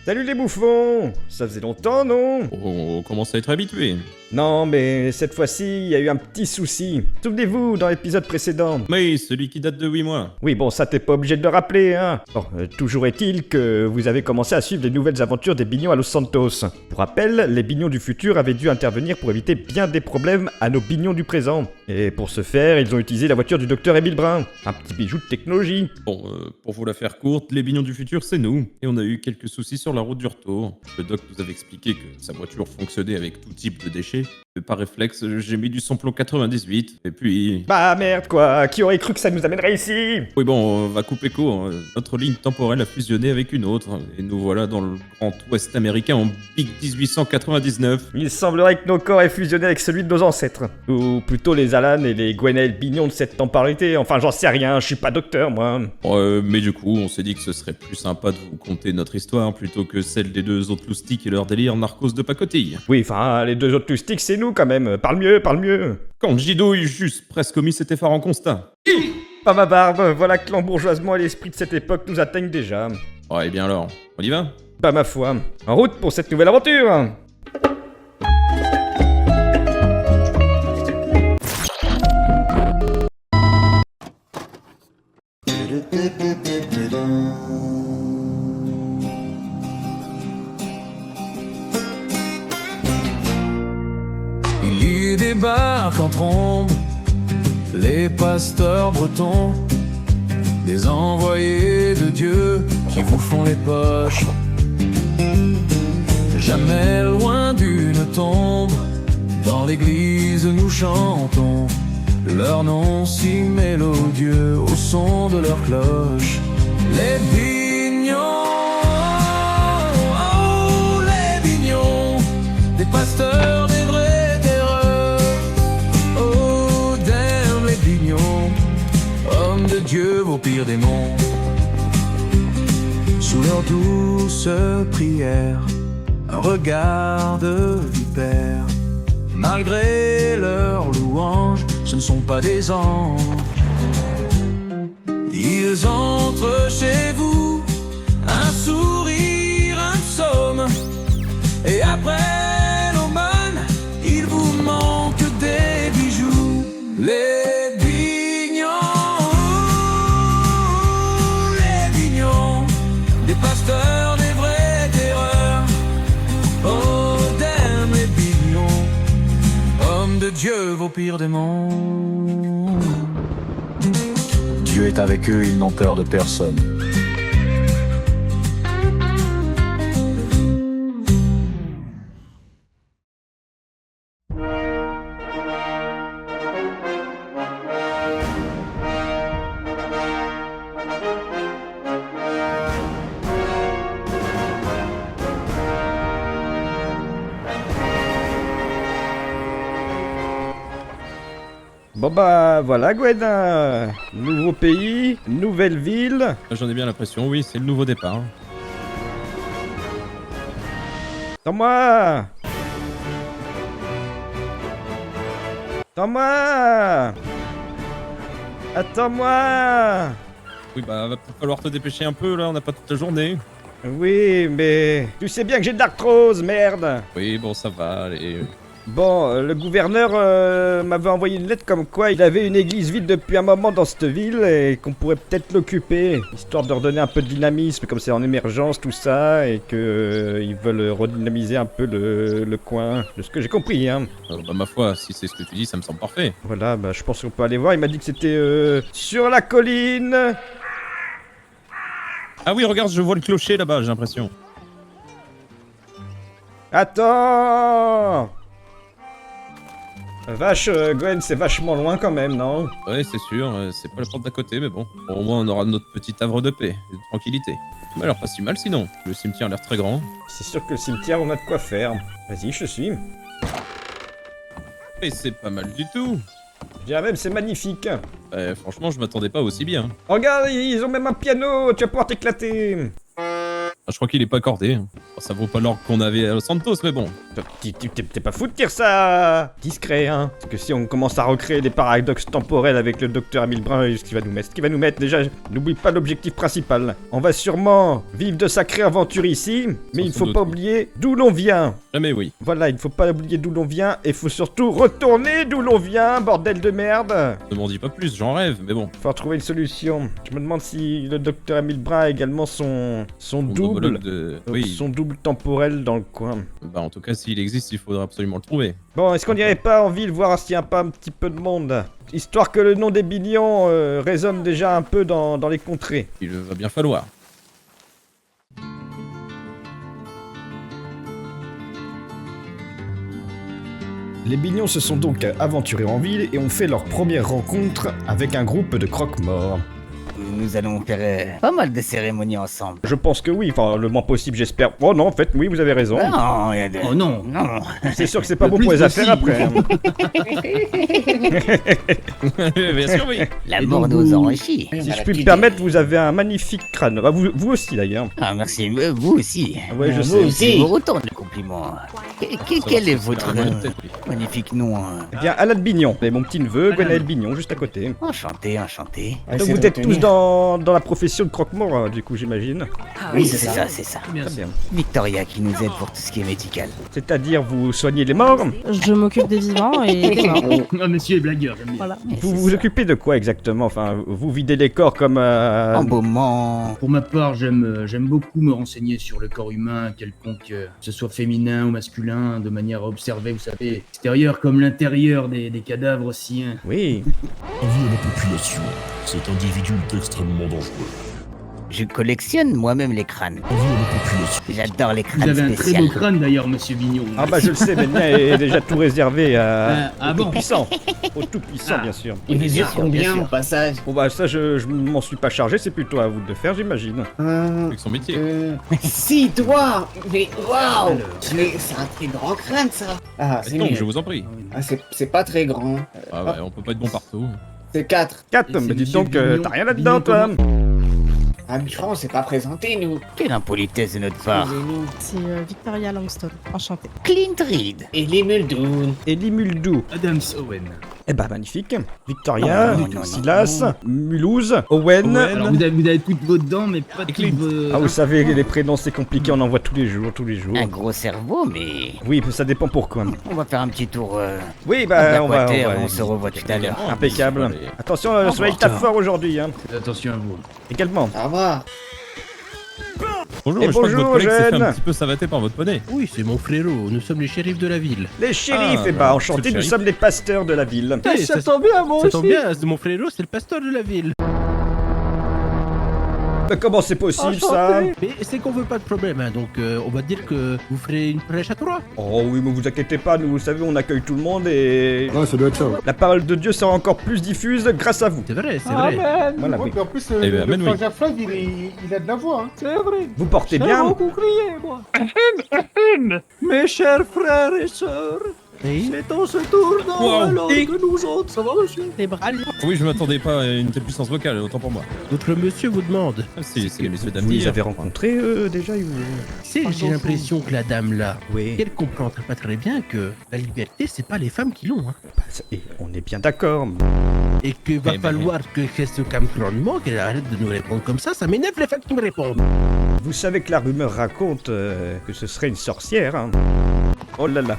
Salut les bouffons! Ça faisait longtemps, non? On commence à être habitué. Non, mais cette fois-ci, il y a eu un petit souci. Souvenez-vous, dans l'épisode précédent. Oui, celui qui date de 8 mois. Oui, bon, ça t'es pas obligé de le rappeler, hein. Bon, toujours est-il que vous avez commencé à suivre les nouvelles aventures des Bignons à Los Santos. Pour rappel, les Bignons du futur avaient dû intervenir pour éviter bien des problèmes à nos Bignons du présent. Et pour ce faire, ils ont utilisé la voiture du docteur Émile Brun. Un petit bijou de technologie. Bon, pour vous la faire courte, les Bignons du futur, c'est nous. Et on a eu quelques soucis sur la route du retour. Le doc nous avait expliqué que sa voiture fonctionnait avec tout type de déchets. Et par réflexe, j'ai mis du samplon 98. Et puis... Bah merde quoi, qui aurait cru que ça nous amènerait ici? Oui bon, on va couper court. Notre ligne temporelle a fusionné avec une autre. Et nous voilà dans le grand ouest américain en Big 1899. Il semblerait que nos corps aient fusionné avec celui de nos ancêtres. Ou plutôt les Alan et les Gwenaël Bignon de cette temporalité. Enfin j'en sais rien, je suis pas docteur moi. Mais du coup, on s'est dit que ce serait plus sympa de vous conter notre histoire plutôt que celle des deux autres loustiques et leur délire narcos de pacotille. Oui, enfin les deux autres loustiques c'est nous quand même, parle mieux, parle mieux. Quand j'idouille, juste presque omis cet effort en constat. Pas ma barbe, voilà que l'embourgeoisement et l'esprit de cette époque nous atteignent déjà. Ouais, et bien alors, on y va? Pas ma foi. En route pour cette nouvelle aventure. Il y débarque en trombe les pasteurs bretons, des envoyés de Dieu qui vous font les poches. Jamais loin d'une tombe, dans l'église nous chantons leur nom si mélodieux au son de leurs cloches. Les Bignons, oh, les Bignons, des pasteurs, des vrais terreurs. Oh, damn les Bignons, hommes de Dieu, vos pires démons. Sous leur douce prière, un regard de vipère. Malgré leurs louanges, ce ne sont pas des anges. Ils entrent chez vous, un sourire, un psaume. Et après l'aumône, il vous manque des bijoux. Les Bignons, des pasteurs, des vrais terreurs. Oh, damn les Bignons, hommes de Dieu, vos pires démons. Dieu est avec eux, ils n'ont peur de personne. Bon bah voilà Gwen, nouveau pays, nouvelle ville. J'en ai bien l'impression, oui, c'est le nouveau départ. Attends-moi. Attends-moi. Attends-moi. Oui, bah, va peut-être falloir te dépêcher un peu, là, on n'a pas toute la journée. Oui, mais tu sais bien que j'ai de l'arthrose, merde. Oui, bon, ça va, allez. Bon, le gouverneur m'avait envoyé une lettre comme quoi il avait une église vide depuis un moment dans cette ville et qu'on pourrait peut-être l'occuper, histoire de redonner un peu de dynamisme, comme c'est en émergence tout ça, et que ils veulent redynamiser un peu le coin, de ce que j'ai compris, hein. Bah, ma foi, si c'est ce que tu dis, ça me semble parfait. Voilà, bah je pense qu'on peut aller voir, il m'a dit que c'était sur la colline. Ah oui, regarde, je vois le clocher là-bas, j'ai l'impression. Attends. Vache, Gwen, c'est vachement loin quand même, non? Ouais, c'est sûr, c'est pas la porte d'à côté, mais bon. Au moins, on aura notre petit havre de paix et de tranquillité. Mais alors, pas si mal sinon. Le cimetière a l'air très grand. C'est sûr que le cimetière, on a de quoi faire. Vas-y, je te suis. Et c'est pas mal du tout. Je dirais même, c'est magnifique. Franchement, je m'attendais pas aussi bien. Regarde, ils ont même un piano, tu vas pouvoir t'éclater. Ah, je crois qu'il est pas accordé. Ça vaut pas l'ordre qu'on avait à Los Santos, mais bon. T'es pas fou de dire ça discret, hein. Parce que si on commence à recréer des paradoxes temporels avec le docteur Emile Brun, ce qu'il va nous mettre déjà, n'oublie pas l'objectif principal. On va sûrement vivre de sacrées aventures ici, mais il ne faut pas oublier d'où l'on vient. Jamais oui. Voilà, il ne faut pas oublier d'où l'on vient, et il faut surtout retourner d'où l'on vient, bordel de merde. Ne m'en dis pas plus, j'en rêve, mais bon. Faut trouver une solution. Je me demande si le docteur Emile Brun a également son double. Oui. Son double temporel dans le coin. Bah en tout cas, s'il existe, il faudra absolument le trouver. Bon, est-ce qu'on irait pas en ville voir s'il n'y a pas un petit peu de monde? Histoire que le nom des Bignons résonne déjà un peu dans les contrées. Il va bien falloir. Les Bignons se sont donc aventurés en ville et ont fait leur première rencontre avec un groupe de croque-morts. Nous allons faire pas mal de cérémonies ensemble. Je pense que oui, enfin le moins possible j'espère. Oh non, en fait, oui, vous avez raison. Non, il y a des... Oh non. Non. C'est sûr que c'est pas Le bon plus pour les affaires possible. après. Bien sûr, oui. La Et mort donc nous vous- enrichit. Si je puis me permettre, vous avez un magnifique crâne. Bah, vous aussi d'ailleurs. Ah, merci. Vous aussi. Ouais, je Vous sais. aussi. Je vous retourne le compliment. Quel est votre Peut-être, oui. magnifique nom? Eh bien, Alan Bignon. Et mon petit neveu, Gwenaël Bignon, juste à côté. Enchanté, enchanté. Donc vous êtes tous dans la profession de croque-mort, du coup, j'imagine. Oui, c'est ça, c'est ça. Bien Très sûr. bien. Victoria qui nous aide pour tout ce qui est médical. C'est-à-dire, vous soignez les morts. Je m'occupe des vivants et des morts. Ah, monsieur est blagueur, j'aime bien. Voilà. Et Vous c'est vous ça. occupez de quoi exactement? Enfin, vous videz les corps comme... Embaumement. Pour ma part, j'aime beaucoup me renseigner sur le corps humain, quelconque, que ce soit féminin ou masculin, de manière à observer, vous savez, l'extérieur comme l'intérieur des cadavres aussi. Hein. Oui. Avis à la population, cet individu est extrêmement dangereux. Je collectionne moi-même les crânes. Avis à la population. J'adore les Vous crânes avez un très spéciaux. beau crâne d'ailleurs, monsieur Vignon. Ah bah je le sais, mais le mien est déjà tout réservé aux bon tout-puissants. Aux tout-puissants, Ah. bien sûr. Il mesure sûr, bien combien sûr. au passage? Bon bah ça, je m'en suis pas chargé, c'est plutôt à vous de le faire, j'imagine. Avec son métier. Si, toi! Mais waouh! Alors. Mais c'est un très grand crâne, ça! Ah, c'est Donc, mieux. je vous en prie. Ah, c'est pas très grand. Ah ouais, on peut pas être bon partout. C'est 4. 4, Et c'est mais dites monsieur donc, Bignon. t'as rien là-dedans, toi. Ah, mais on s'est pas présenté, nous. Quelle impolitesse de notre part. Excusez-nous. C'est Victoria Langston. Enchantée. Clint Reed. Et les Muldoon. Et Limuldou. Adams Owen. Eh bah magnifique. Victoria, Non, non, non, Silas, non. Mulhouse, Owen. Alors vous avez toutes vos dents, mais pas toutes vos... Ah vous savez, les prénoms c'est compliqué, on en voit tous les jours, Un gros cerveau, mais Oui, ça dépend pourquoi. on va faire un petit tour Oui, à bah on va... Blackwater. On se revoit tout à l'heure. Impeccable. Allez. Attention, le soleil tape fort aujourd'hui, hein. Attention à vous. Également. Au revoir. Bonjour, Et je crois que bonjour, votre collègue s'est fait jeune. un petit peu savater par votre poney. Oui, c'est mon frérot, nous sommes les shérifs de la ville. Les shérifs, Ah, eh bah bah, enchanté, c'est le nous shérif. sommes les pasteurs de la ville. ça tombe bien, moi aussi. Ça tombe bien, c'est mon frérot, c'est le pasteur de la ville. Mais comment c'est possible ça? Mais c'est qu'on veut pas de problème, hein, donc on va dire que vous ferez une prêche à trois. Oh oui, mais vous inquiétez pas, nous, vous savez, on accueille tout le monde et... Ouais, ça doit être ça. La parole de Dieu sera encore plus diffuse grâce à vous. C'est vrai, c'est vrai. Voilà, oui. En plus, Eh ben, amen, oui. frère Flag, il a de la voix. Hein. C'est vrai. Vous portez bien. crier, moi. Mes chers frères et sœurs, c'est en se tournant Wow. alors que nous autres, ça va monsieur? Les bras libres. Oui, je m'attendais pas à une telle puissance vocale, autant pour moi. Notre monsieur vous demande. Ah, c'est les messieurs dames Vous les d'hier. avez rencontrés déjà ils vous... C'est, j'ai l'impression que la dame là, Oui. elle comprend pas très bien que la liberté, c'est pas les femmes qui l'ont, hein. Et on est bien d'accord. Et qu'il va Eh ben, falloir qu'elle se calme grandement, qu'elle arrête de nous répondre comme ça m'énerve les femmes qui me répondent. Vous savez que la rumeur raconte que ce serait une sorcière. Hein. Oh là là.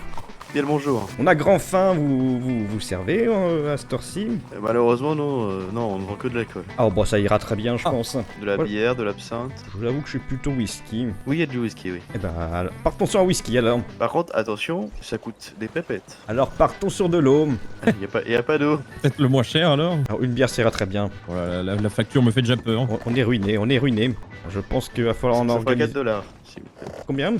Bien le bonjour. On a grand faim, vous servez à cette heure-ci? Malheureusement, non, on ne vend que de l'alcool. Ah bon, ça ira très bien, je pense. De la Voilà. bière, de l'absinthe. Je vous avoue que je suis plutôt whisky. Oui, il y a du whisky, oui. Eh ben, partons sur un whisky alors. Par contre, attention, ça coûte des pépettes. Alors partons sur de l'eau. Il y a pas d'eau. Peut-être le moins cher alors. Alors, une bière, ça ira très bien. Voilà, la facture me fait déjà peur. On est ruiné, on est ruiné. Je pense qu'il va falloir en Ça fera organiser... 4 dollars, s'il vous plaît. Combien?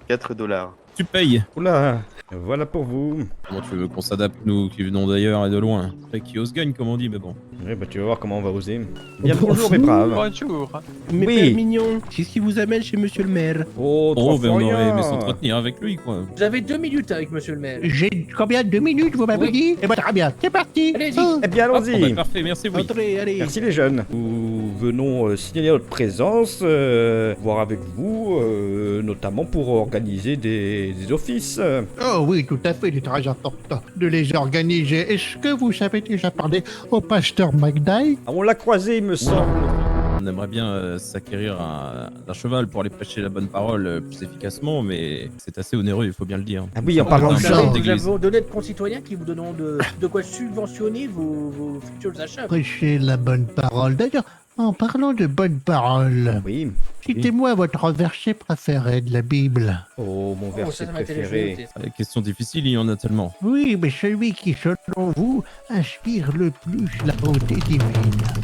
4 dollars. Tu payes. Oula, Voilà pour vous. Comment tu veux qu'on s'adapte, nous qui venons d'ailleurs et de loin? Après, qui ose gagne, comme on dit, mais bon. Ouais, bah tu vas voir comment on va oser. Bien bonjour mes braves. Bonjour. Mais Oui. père mignon, qu'est-ce qui vous amène chez monsieur le maire? Oh, Oh, trois ben fois on aurait rien. aimé s'entretenir avec lui, quoi. Vous avez 2 minutes avec monsieur le maire. J'ai combien? 2 minutes, vous m'avez Oui. dit? Eh ben très bien, c'est parti. Allez-y. Oh, Eh bien Oh, bah, allons-y. parfait, merci, oui. entrez, allez. Merci les jeunes. Nous venons signaler notre présence, voir avec vous, notamment pour organiser des offices. Oh oui, tout à fait, c'est très important de les organiser. Est-ce que vous savez déjà parler au pasteur McDye? Ah, on l'a croisé, il me semble. On aimerait bien s'acquérir un cheval pour aller prêcher la bonne parole plus efficacement, mais c'est assez onéreux, il faut bien le dire. Ah oui, en parlant de Vous Vous ça. avez- avez, d'église. vous avez d'honnêtes concitoyens qui vous donnent de quoi subventionner vos futurs achats. Prêchez la bonne parole. D'ailleurs, en parlant de bonne parole, Oui. citez-moi votre verset préféré de la Bible. Oh, mon Oh, verset ça m'intéresse, préféré. Question difficile, il y en a tellement. Oui, mais celui qui, selon vous, inspire le plus la beauté divine.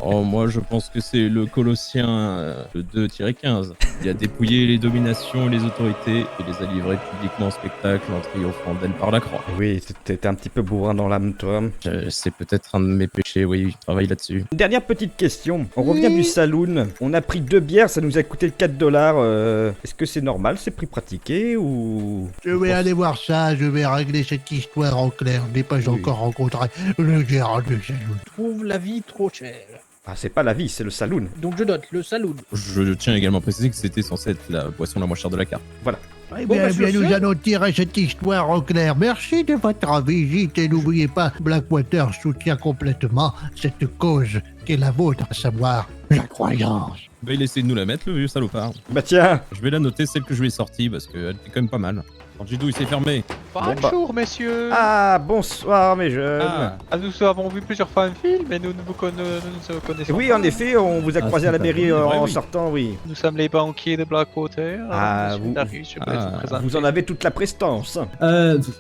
Oh, moi je pense que c'est le Colossien le 2-15. Il a dépouillé les dominations et les autorités et les a livrés publiquement en spectacle en triomphant d'elle par la croix. Oui, t'étais un petit peu bourrin dans l'âme, toi. C'est peut-être un de mes péchés, oui, je travaille là-dessus. Une dernière petite question. On revient du saloon. On a pris 2 bières, ça nous a coûté 4 dollars. Est-ce que c'est normal, c'est prix pratiqué ou... Je vais aller voir ça, je vais régler cette histoire en clair. Je n'ai pas encore rencontré le gérant de saloon. Je trouve la vie trop chère. Ah, c'est pas la vie, c'est le saloon. Donc je note le saloon. Je tiens également à préciser que c'était censé être la boisson la moins chère de la carte. Eh Bon, bien, bah, sur nous ce- allons tirer cette histoire au clair. Merci de votre visite et n'oubliez pas, Blackwater soutient complètement cette cause qui est la vôtre, à savoir la croyance. Bah, il essaie de nous la mettre, le vieux salopard. Bah tiens. Je vais la noter, celle que je lui ai sortie, parce qu'elle était quand même pas mal. Alors, Jidou, il s'est fermé. Bonjour, messieurs. Ah, bonsoir mes jeunes. Ah. Nous avons vu plusieurs fois un film, mais nous ne nous connaissons Oui, pas. en effet, on vous a croisé à la mairie c'est vrai, en oui. sortant, oui. Nous sommes les banquiers de Blackwater. Ah, Monsieur vous- Darius, je vous laisse Ah, vous présenter. Vous en avez toute la prestance.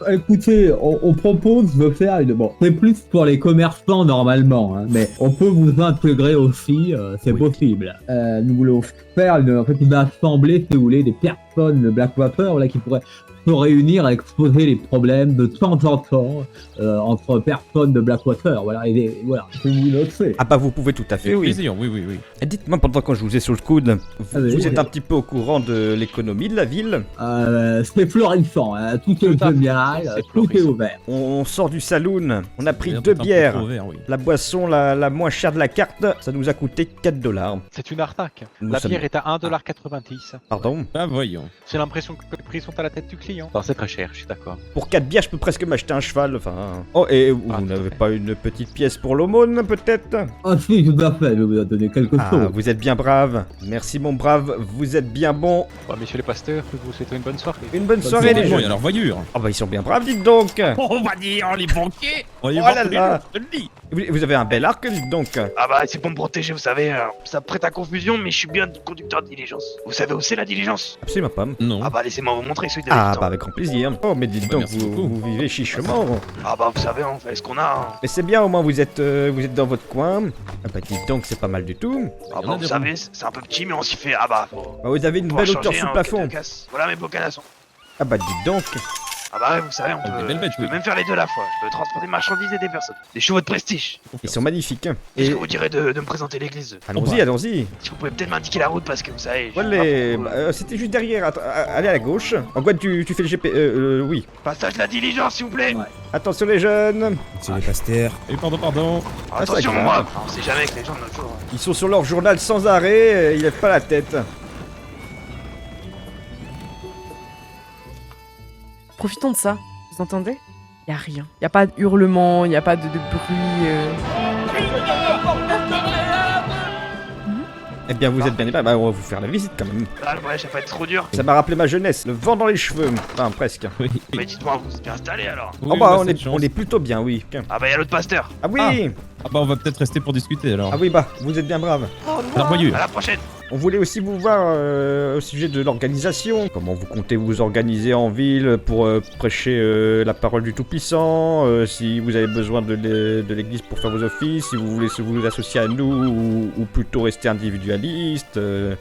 Écoutez, on propose de faire une... Bon, c'est plus pour les commerçants normalement, hein, mais on peut vous intégrer aussi, c'est Oui. possible. Nous voulons faire une assemblée, si vous voulez, des personnes de Blackwater là, qui pourraient se réunir et exposer les problèmes de temps en temps entre personnes de Blackwater. Voilà, voilà, je vous le fais. Ah bah vous pouvez tout à fait, Avec oui. plaisir, oui, oui, oui. Et dites-moi, pendant que je vous ai sous le coude, vous, Ah oui, vous êtes oui. un petit peu au courant de l'économie de la ville. C'est florissant, hein, tout est Tout à fait, génial, c'est tout est florissant. ouvert. On sort du saloon, on a pris Ça a l'air 2 d'être un peu bières. trop vert, oui. La boisson la moins chère de la carte, ça nous a coûté 4 dollars. C'est une arnaque. Nous La sommes- bière est à 1,90$. Pardon. Ah, voyons. J'ai l'impression que les prix sont à la tête du client. Alors c'est très cher, je suis d'accord. Pour 4 bières, je peux presque m'acheter un cheval, enfin... Oh, et vous Ah, tout à n'avez fait. pas une petite pièce pour l'aumône, peut-être? Ah si, tout à fait, je vais vous donner quelque Ah, chose. vous êtes bien brave. Merci mon brave, vous êtes bien bon. Bon, messieurs les pasteurs, je vous souhaite une bonne soirée. Une bonne soirée les Bon, et jeunes. alors, voyure. Oh bah ils sont bien braves, dites donc. On va dire les banquiers. On va y Oh voir là tous les là. jours, je te le dis. Vous avez un bel arc, dites donc. Ah bah c'est pour me protéger, vous savez, ça prête à confusion, mais je suis bien conducteur de diligence. Vous savez où c'est la diligence? Absolument pas. Non. Ah bah laissez-moi vous montrer celui de Ah l'habitant. bah avec grand plaisir. Oh mais dites Bah, donc, merci vous, beaucoup. vous vivez chichement. Ah bah vous savez, on fait ce qu'on a. Hein. Mais c'est bien, au moins vous êtes dans votre coin. Ah bah dites donc, c'est pas mal du tout. Ah Il y en bah a vous des savez, c'est un peu petit, mais on s'y fait. Ah bah faut Bah, vous avez une pouvoir belle hauteur changer, sous hein, plafond. quelques casses. Voilà mes beaux canassons. Ah bah dites donc. Ah bah ouais, vous savez, on Ah, des peut, belles bêtes, je peux oui. même faire les deux à la fois. Je peux transporter des marchandises et des personnes. Des chevaux de prestige. Ils sont magnifiques. hein. Est-ce Et que vous direz de me présenter l'église? allons-y, allons-y. Si vous pouvez peut-être m'indiquer la route parce que vous savez. je suis Allez, pas beaucoup, bah, c'était juste derrière. Allez à la gauche. En quoi tu fais le GP oui. Passage de la diligence, s'il vous plaît. Ouais. Attention les jeunes. C'est les pasteurs. Et pardon. Ah, ça Attention, grave. moi. On sait jamais avec les gens de notre jour. Ils sont sur leur journal sans arrêt. Ils lèvent pas la tête. Profitons de ça. Vous entendez? Y a rien. Y a pas de hurlement, y a pas de bruit. Eh bien, vous êtes bien aimable. Bah, on va vous faire la visite quand même. Ah ouais, ça va pas être trop dur. Ça m'a rappelé ma jeunesse. Le vent dans les cheveux. Enfin, presque. Oui. Mais dites-moi, vous êtes bien installé alors? Oh bah, on est plutôt bien, oui. Ah bah y'a l'autre pasteur. Ah oui. Ah bah on va peut-être rester pour discuter alors. Ah oui, bah, vous êtes bien brave. Alors voyure. À la prochaine. On voulait aussi vous voir au sujet de l'organisation. Comment vous comptez vous organiser en ville pour prêcher la parole du Tout-Puissant, si vous avez besoin de l'église pour faire vos offices, si vous voulez vous associer à nous ou plutôt rester individualiste.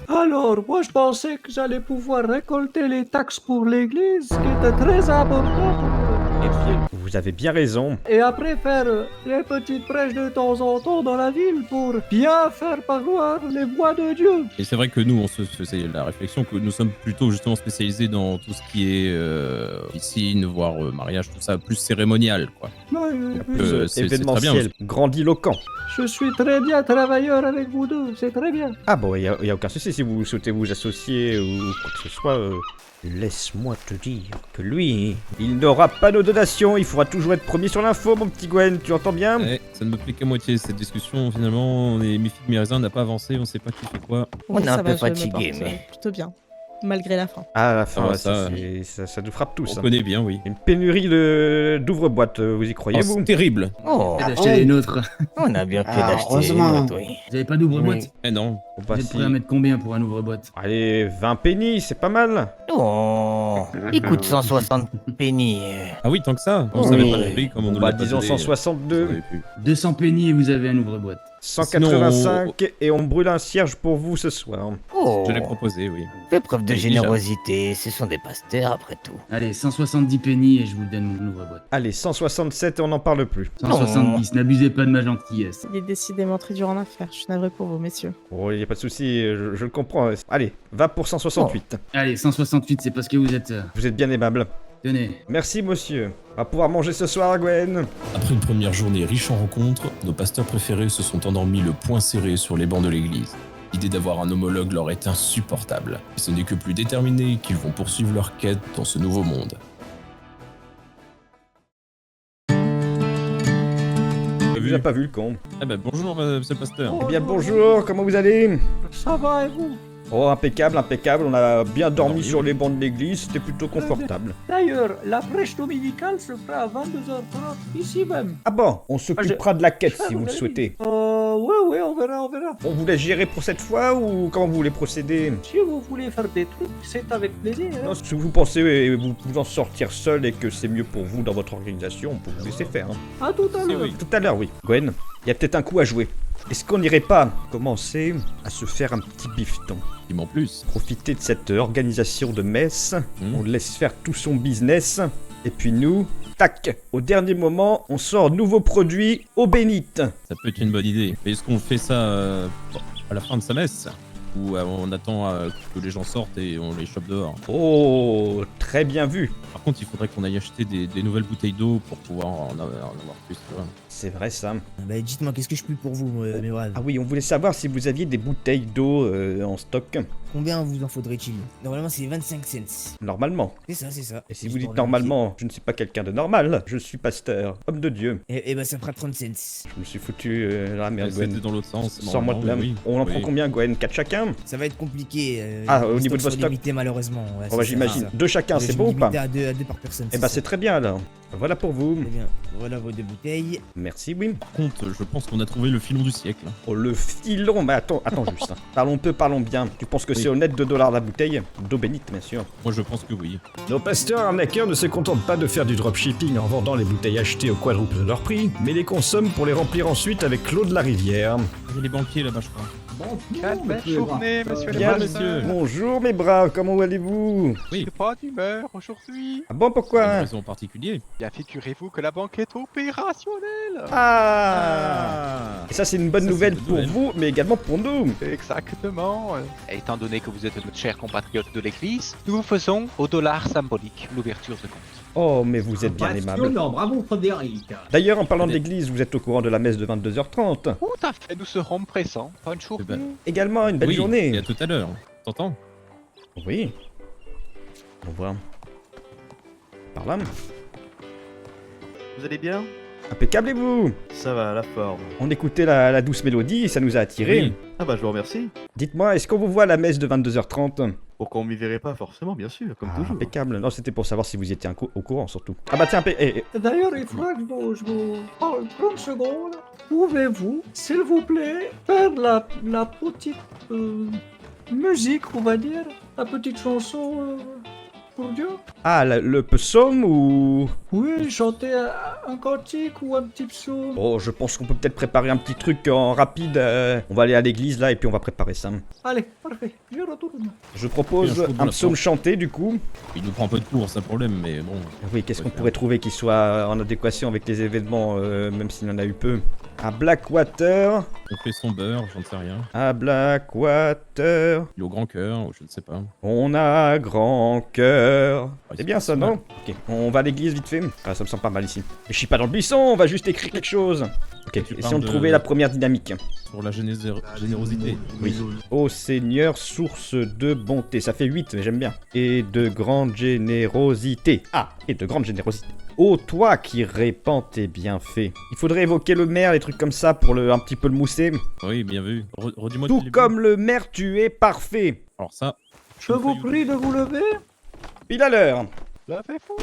Alors, moi je pensais que j'allais pouvoir récolter les taxes pour l'église, ce qui était très important pour moi. Et puis, vous avez bien raison. Et après faire les petites prêches de temps en temps dans la ville pour bien faire parloir les voix de Dieu. Et c'est vrai que nous, on se faisait la réflexion que nous sommes plutôt justement spécialisés dans tout ce qui est piscine, voire mariage, tout ça, plus cérémonial, quoi. C'est très bien. Événementiel, grandiloquent. Je suis très bien travailleur avec vous deux, c'est très bien. Ah bon, il y a aucun souci si vous souhaitez vous associer ou quoi que ce soit. Laisse-moi te dire que lui, il n'aura pas de donation, il faudra toujours être premier sur l'info, mon petit Gwen, tu entends bien? Ça ne me plaît qu'à moitié cette discussion, finalement, mi figue mi raisin n'a pas avancé, on sait pas qui fait quoi. On est Ça un peu va, je me fatigué, porte, mais... plutôt bien. Malgré la fin. Ah, la fin, Ah, ouais, ça, ça nous frappe tous. On connaît bien, oui. Une pénurie d'ouvre-boîtes, vous y croyez, vous? C'est terrible. Oh, D'acheter les nôtres. on a bien fait Ah, d'acheter heureusement. une boîte, oui. Vous avez pas d'ouvre-boîte? Eh non. Bah, Vous êtes si. prêt à mettre combien pour un ouvre-boîte? Allez, 20 pennies, c'est pas mal. Oh, il coûte 160 pennies. Ah oui, tant que ça. On Oui. savait pas le prix, comme on nous Bah, l'a pas disons donné. 162. On savait plus. 200 pennies et vous avez un ouvre-boîte. 185 et on brûle un cierge pour vous ce soir. Oh, Je l'ai proposé, oui. fais preuve de Déjà. générosité, ce sont des pasteurs après tout. Allez, 170 pennies et je vous donne mon ouvre-boîte. Allez, 167 et on n'en parle plus. 170, n'abusez pas de ma gentillesse. Il est décidément très dur en affaires. Je suis navré pour vous, messieurs. Oh, y a pas de souci, je le comprends. Allez, va pour 168. Allez, 168, c'est parce que vous êtes... Vous êtes bien aimable. Tenez. Merci, monsieur. On va pouvoir manger ce soir, Gwen. Après une première journée riche en rencontres, nos pasteurs préférés se sont endormis le poing serré sur les bancs de l'église. L'idée d'avoir un homologue leur est insupportable. Et ce n'est que plus déterminé qu'ils vont poursuivre leur quête dans ce nouveau monde. Vous avez pas vu le con. Ah bah bonjour, monsieur le pasteur. Eh bien, bonjour, comment vous allez? Ça va et vous? Oh, impeccable, impeccable. On a bien dormi Oui. sur les bancs de l'église, c'était plutôt confortable. D'ailleurs, la prêche dominicale se fera à 22h30, ici même. Ah bon, on s'occupera de la quête si vous le souhaitez. Ouais, on verra. On vous laisse gérer pour cette fois ou comment vous voulez procéder? Si vous voulez faire des trucs, c'est avec plaisir. hein. Non, si vous pensez vous en sortir seul et que c'est mieux pour vous dans votre organisation, on peut vous laisser faire. Hein. À tout à l'heure. oui. Tout à l'heure, oui. Gwen, il y a peut-être un coup à jouer. Est-ce qu'on n'irait pas commencer à se faire un petit bifton? En plus. Profiter de cette organisation de messe, Mmh. on laisse faire tout son business, et puis nous, tac, au dernier moment, on sort nouveau produit eau bénite. Ça peut être une bonne idée. Mais est-ce qu'on fait ça à la fin de sa messe? Ou on attend que les gens sortent et on les chope dehors? Oh, très bien vu. Par contre, il faudrait qu'on aille acheter des nouvelles bouteilles d'eau pour pouvoir en avoir plus, tu vois. C'est vrai ça. Bah dites-moi, qu'est-ce que je puis pour vous, mes braves? Ah oui, on voulait savoir si vous aviez des bouteilles d'eau en stock. Combien vous en faudrait-il? Normalement, c'est 25 cents. Normalement. C'est ça. Et si vous dites normalement, je ne suis pas quelqu'un de normal, je suis pasteur, homme de Dieu. Et bah ça fera 30 cents. Je me suis foutu dans la merde, C'était Gwen. dans l'autre sens. Sans moi de normalement, blâme. oui. On en Oui. prend combien, Gwen? 4 chacun? Ça va être compliqué. Ah, au niveau de vos stocks? limité, malheureusement. Ouais, Oh, bah, j'imagine. 2 chacun, c'est bon ou pas? À deux par personne. Eh bah c'est très bien alors. Voilà pour vous. Très bien. Voilà vos deux bouteilles. Merci, oui. Par contre, je pense qu'on a trouvé le filon du siècle. Oh, le filon. Mais attends juste. Hein. Parlons peu, parlons bien. Tu penses que Oui. c'est honnête 2 $ la bouteille? D'eau bénite, bien sûr. Moi, je pense que oui. Nos pasteurs arnaqueurs ne se contentent pas de faire du dropshipping en vendant les bouteilles achetées au quadruple de leur prix, mais les consomment pour les remplir ensuite avec l'eau de la rivière. Il y a les banquiers là-bas, je crois. Belle journée, monsieur le Bien, pasteur. Bonjour mes bras, comment allez-vous? Oui. Je suis pas d'humeur aujourd'hui. Ah bon, Une pourquoi? raison en particulier. Bien, figurez-vous que la banque est opérationnelle. Ah! Et ça c'est une bonne Ça, c'est nouvelle une bonne pour nouvelle. vous, mais également pour nous. Exactement. Et étant donné que vous êtes notre cher compatriote de l'église, nous vous faisons au dollar symbolique l'ouverture de compte. Oh, mais vous êtes bien aimable. Bravo Frédéric. D'ailleurs, en parlant d'église, vous êtes au courant de la messe de 22h30. Tout à fait, nous serons présents. Bonne journée. ben, Également, une belle oui, journée. et à tout à l'heure. T'entends? Oui. Au revoir. Par là. Vous allez bien? Impeccable et vous? Ça va, la forme. On écoutait la douce mélodie et ça nous a attirés. Oui. Ah bah je vous remercie. Dites-moi, est-ce qu'on vous voit à la messe de 22h30? Pourquoi on m'y verrait pas forcément, bien sûr, comme Ah, toujours. impeccable. Non, c'était pour savoir si vous étiez au courant surtout. Ah bah tiens, D'ailleurs, il faudra que je vous parle 30 secondes. Pouvez-vous, s'il vous plaît, faire la petite musique, on va dire, la petite chanson pour Dieu. Ah, le psaume ou... Oui, chanter un cantique ou un petit psaume. Oh, je pense qu'on peut peut-être préparer un petit truc en rapide. On va aller à l'église là et puis on va préparer ça. Allez, parfait, je retourne. Je propose un psaume chanté du coup. Il nous prend un peu de cours, c'est un problème, mais bon. Oui, qu'est-ce qu'on pourrait trouver qui soit en adéquation avec les événements, même s'il y en a eu peu. À Blackwater. On fait son beurre, j'en sais rien. À Blackwater. Il est au grand cœur, je ne sais pas. On a grand cœur. Ah, C'est bien ça, non? Ok, on va à l'église vite fait. Ah, ça me semble pas mal ici. Et je suis pas dans le buisson, on va juste écrire quelque chose. Ok, essayons de trouver la première dynamique. Pour la générosité. Oui. Ô Seigneur, source de bonté. Ça fait 8, mais j'aime bien. Et de grande générosité. Ah, et de grande générosité. Ô toi qui répands tes bienfaits. Il faudrait évoquer le maire, les trucs comme ça pour un petit peu le mousser. Oui, bien vu. Redis-moi. Tout comme le maire, tu es parfait. Alors ça. Je vous prie de vous lever. Pile à l'heure. Ça fait fou.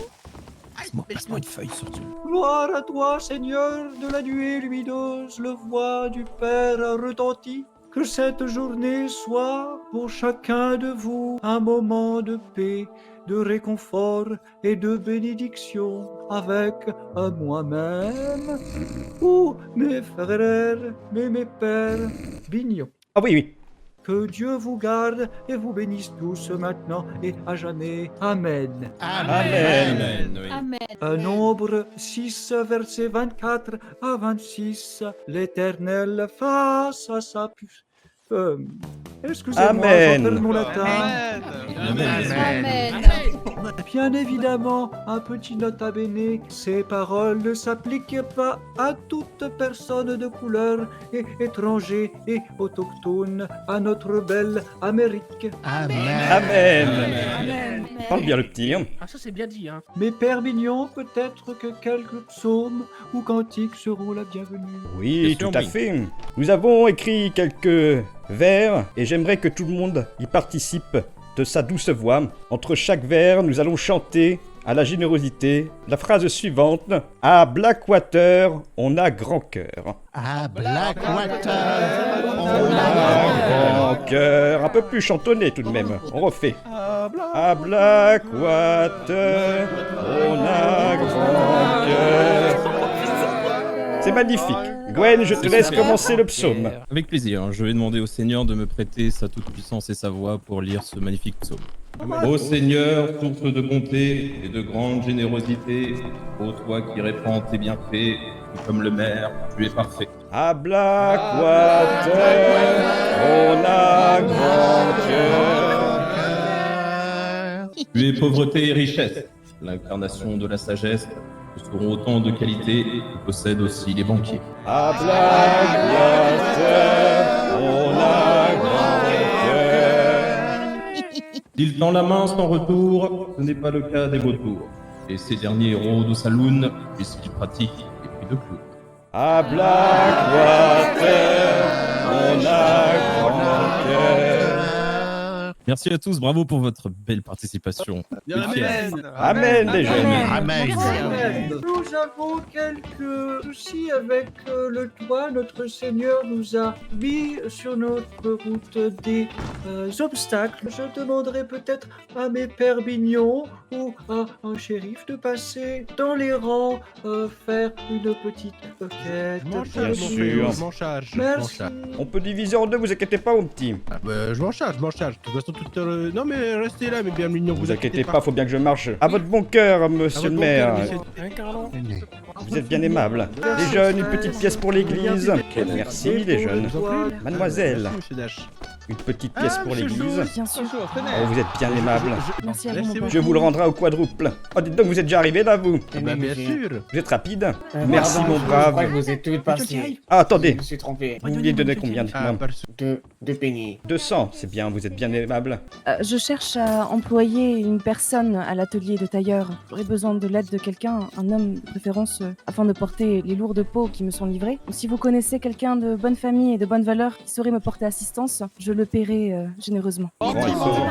Passe-moi une feuille surtout. Gloire à toi, Seigneur, de la nuée lumineuse, le voix du Père retentit. Que cette journée soit pour chacun de vous un moment de paix, de réconfort et de bénédiction avec moi-même ou mes frères, mes pères, Bignon. Ah oui, oui. Que Dieu vous garde et vous bénisse tous maintenant et à jamais. Amen. Amen. Un nombre 6, versets 24 à 26. L'Éternel face à sa puce. Excusez-moi, Amen. j'en perds mon latin. Amen. Bien évidemment, un petit nota bene, ces paroles ne s'appliquent pas à toute personne de couleur et étranger et autochtone à notre belle Amérique. Amen. Parle bien le petit. Hein. Ah, ça c'est bien dit, hein. Mes pères mignons, peut-être que quelques psaumes ou cantiques seront la bienvenue. Oui, Question tout à B. fait. Nous avons écrit quelques vers et j'aimerais que tout le monde y participe de sa douce voix. Entre chaque vers, nous allons chanter à la générosité la phrase suivante. À Blackwater, on a grand cœur. À Blackwater, on a grand cœur. Un peu plus chantonné tout de même. On refait. À Blackwater, on a grand cœur. C'est magnifique. Gwen, je te laisse commencer le psaume. Avec plaisir, je vais demander au Seigneur de me prêter sa toute-puissance et sa voix pour lire ce magnifique psaume. Ô Seigneur, source de bonté et de grande générosité, ô toi qui répands tes bienfaits, tout comme le maire, tu es parfait. À Blackwater, on a grand cœur. Tu es pauvreté et richesse, l'incarnation de la sagesse. Ce seront autant de qualités que possèdent aussi les banquiers. À Blackwater, on a grand cœur. S'il tend la main sans retour, ce n'est pas le cas des vautours. Et ces derniers rôdent au saloon, puisqu'ils pratiquent les prix de clous. À Blackwater, on a grand cœur. Merci à tous, bravo pour votre belle participation. Amen, les jeunes. Amen. Nous avons quelques soucis avec le toit. Notre Seigneur nous a mis sur notre route des obstacles. Je demanderai peut-être à mes pères Bignons ou à un shérif de passer dans les rangs, faire une petite quête. Bien sûr. Je m'en charge. Merci. On peut diviser en deux, vous inquiétez pas, mon petit. Je m'en charge. De toute façon, non mais restez là, mais bien mignon. Vous inquiétez pas, faut bien que je marche. À votre bon cœur, monsieur le maire. Vous êtes bien aimable. Les jeunes, une petite pièce pour l'église. Merci, les jeunes. Mademoiselle, une petite pièce pour l'église. Bien sûr. Oh, vous êtes bien aimable. Merci à vous. mon Je vous le rendrai au quadruple. Oh, dites donc, vous êtes déjà arrivé là, vous. Bien sûr. Vous êtes rapide. Merci, mon brave. vous êtes tous passés. Ah, attendez. Je me suis trompé. Vous vouliez donner combien, dites-moi? Deux pennies. 200, c'est bien, vous êtes bien aimable. Je cherche à employer une personne à l'atelier de tailleur. J'aurais besoin de l'aide de quelqu'un, un homme de préférence, afin de porter les lourdes peaux qui me sont livrées. Si vous connaissez quelqu'un de bonne famille et de bonne valeur qui saurait me porter assistance, je le paierai généreusement. Ah oui, mais franchement,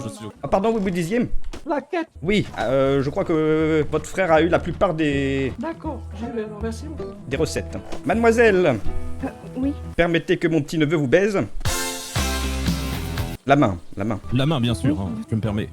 je suis au... Ah, pardon, vous disiez? La quête. Oui, je crois que votre frère a eu la plupart des D'accord, je vais. Merci beaucoup. recettes. Mademoiselle, Oui. permettez que mon petit-neveu vous baise. La main, la main. La main, bien sûr, Oui. hein, je me permets.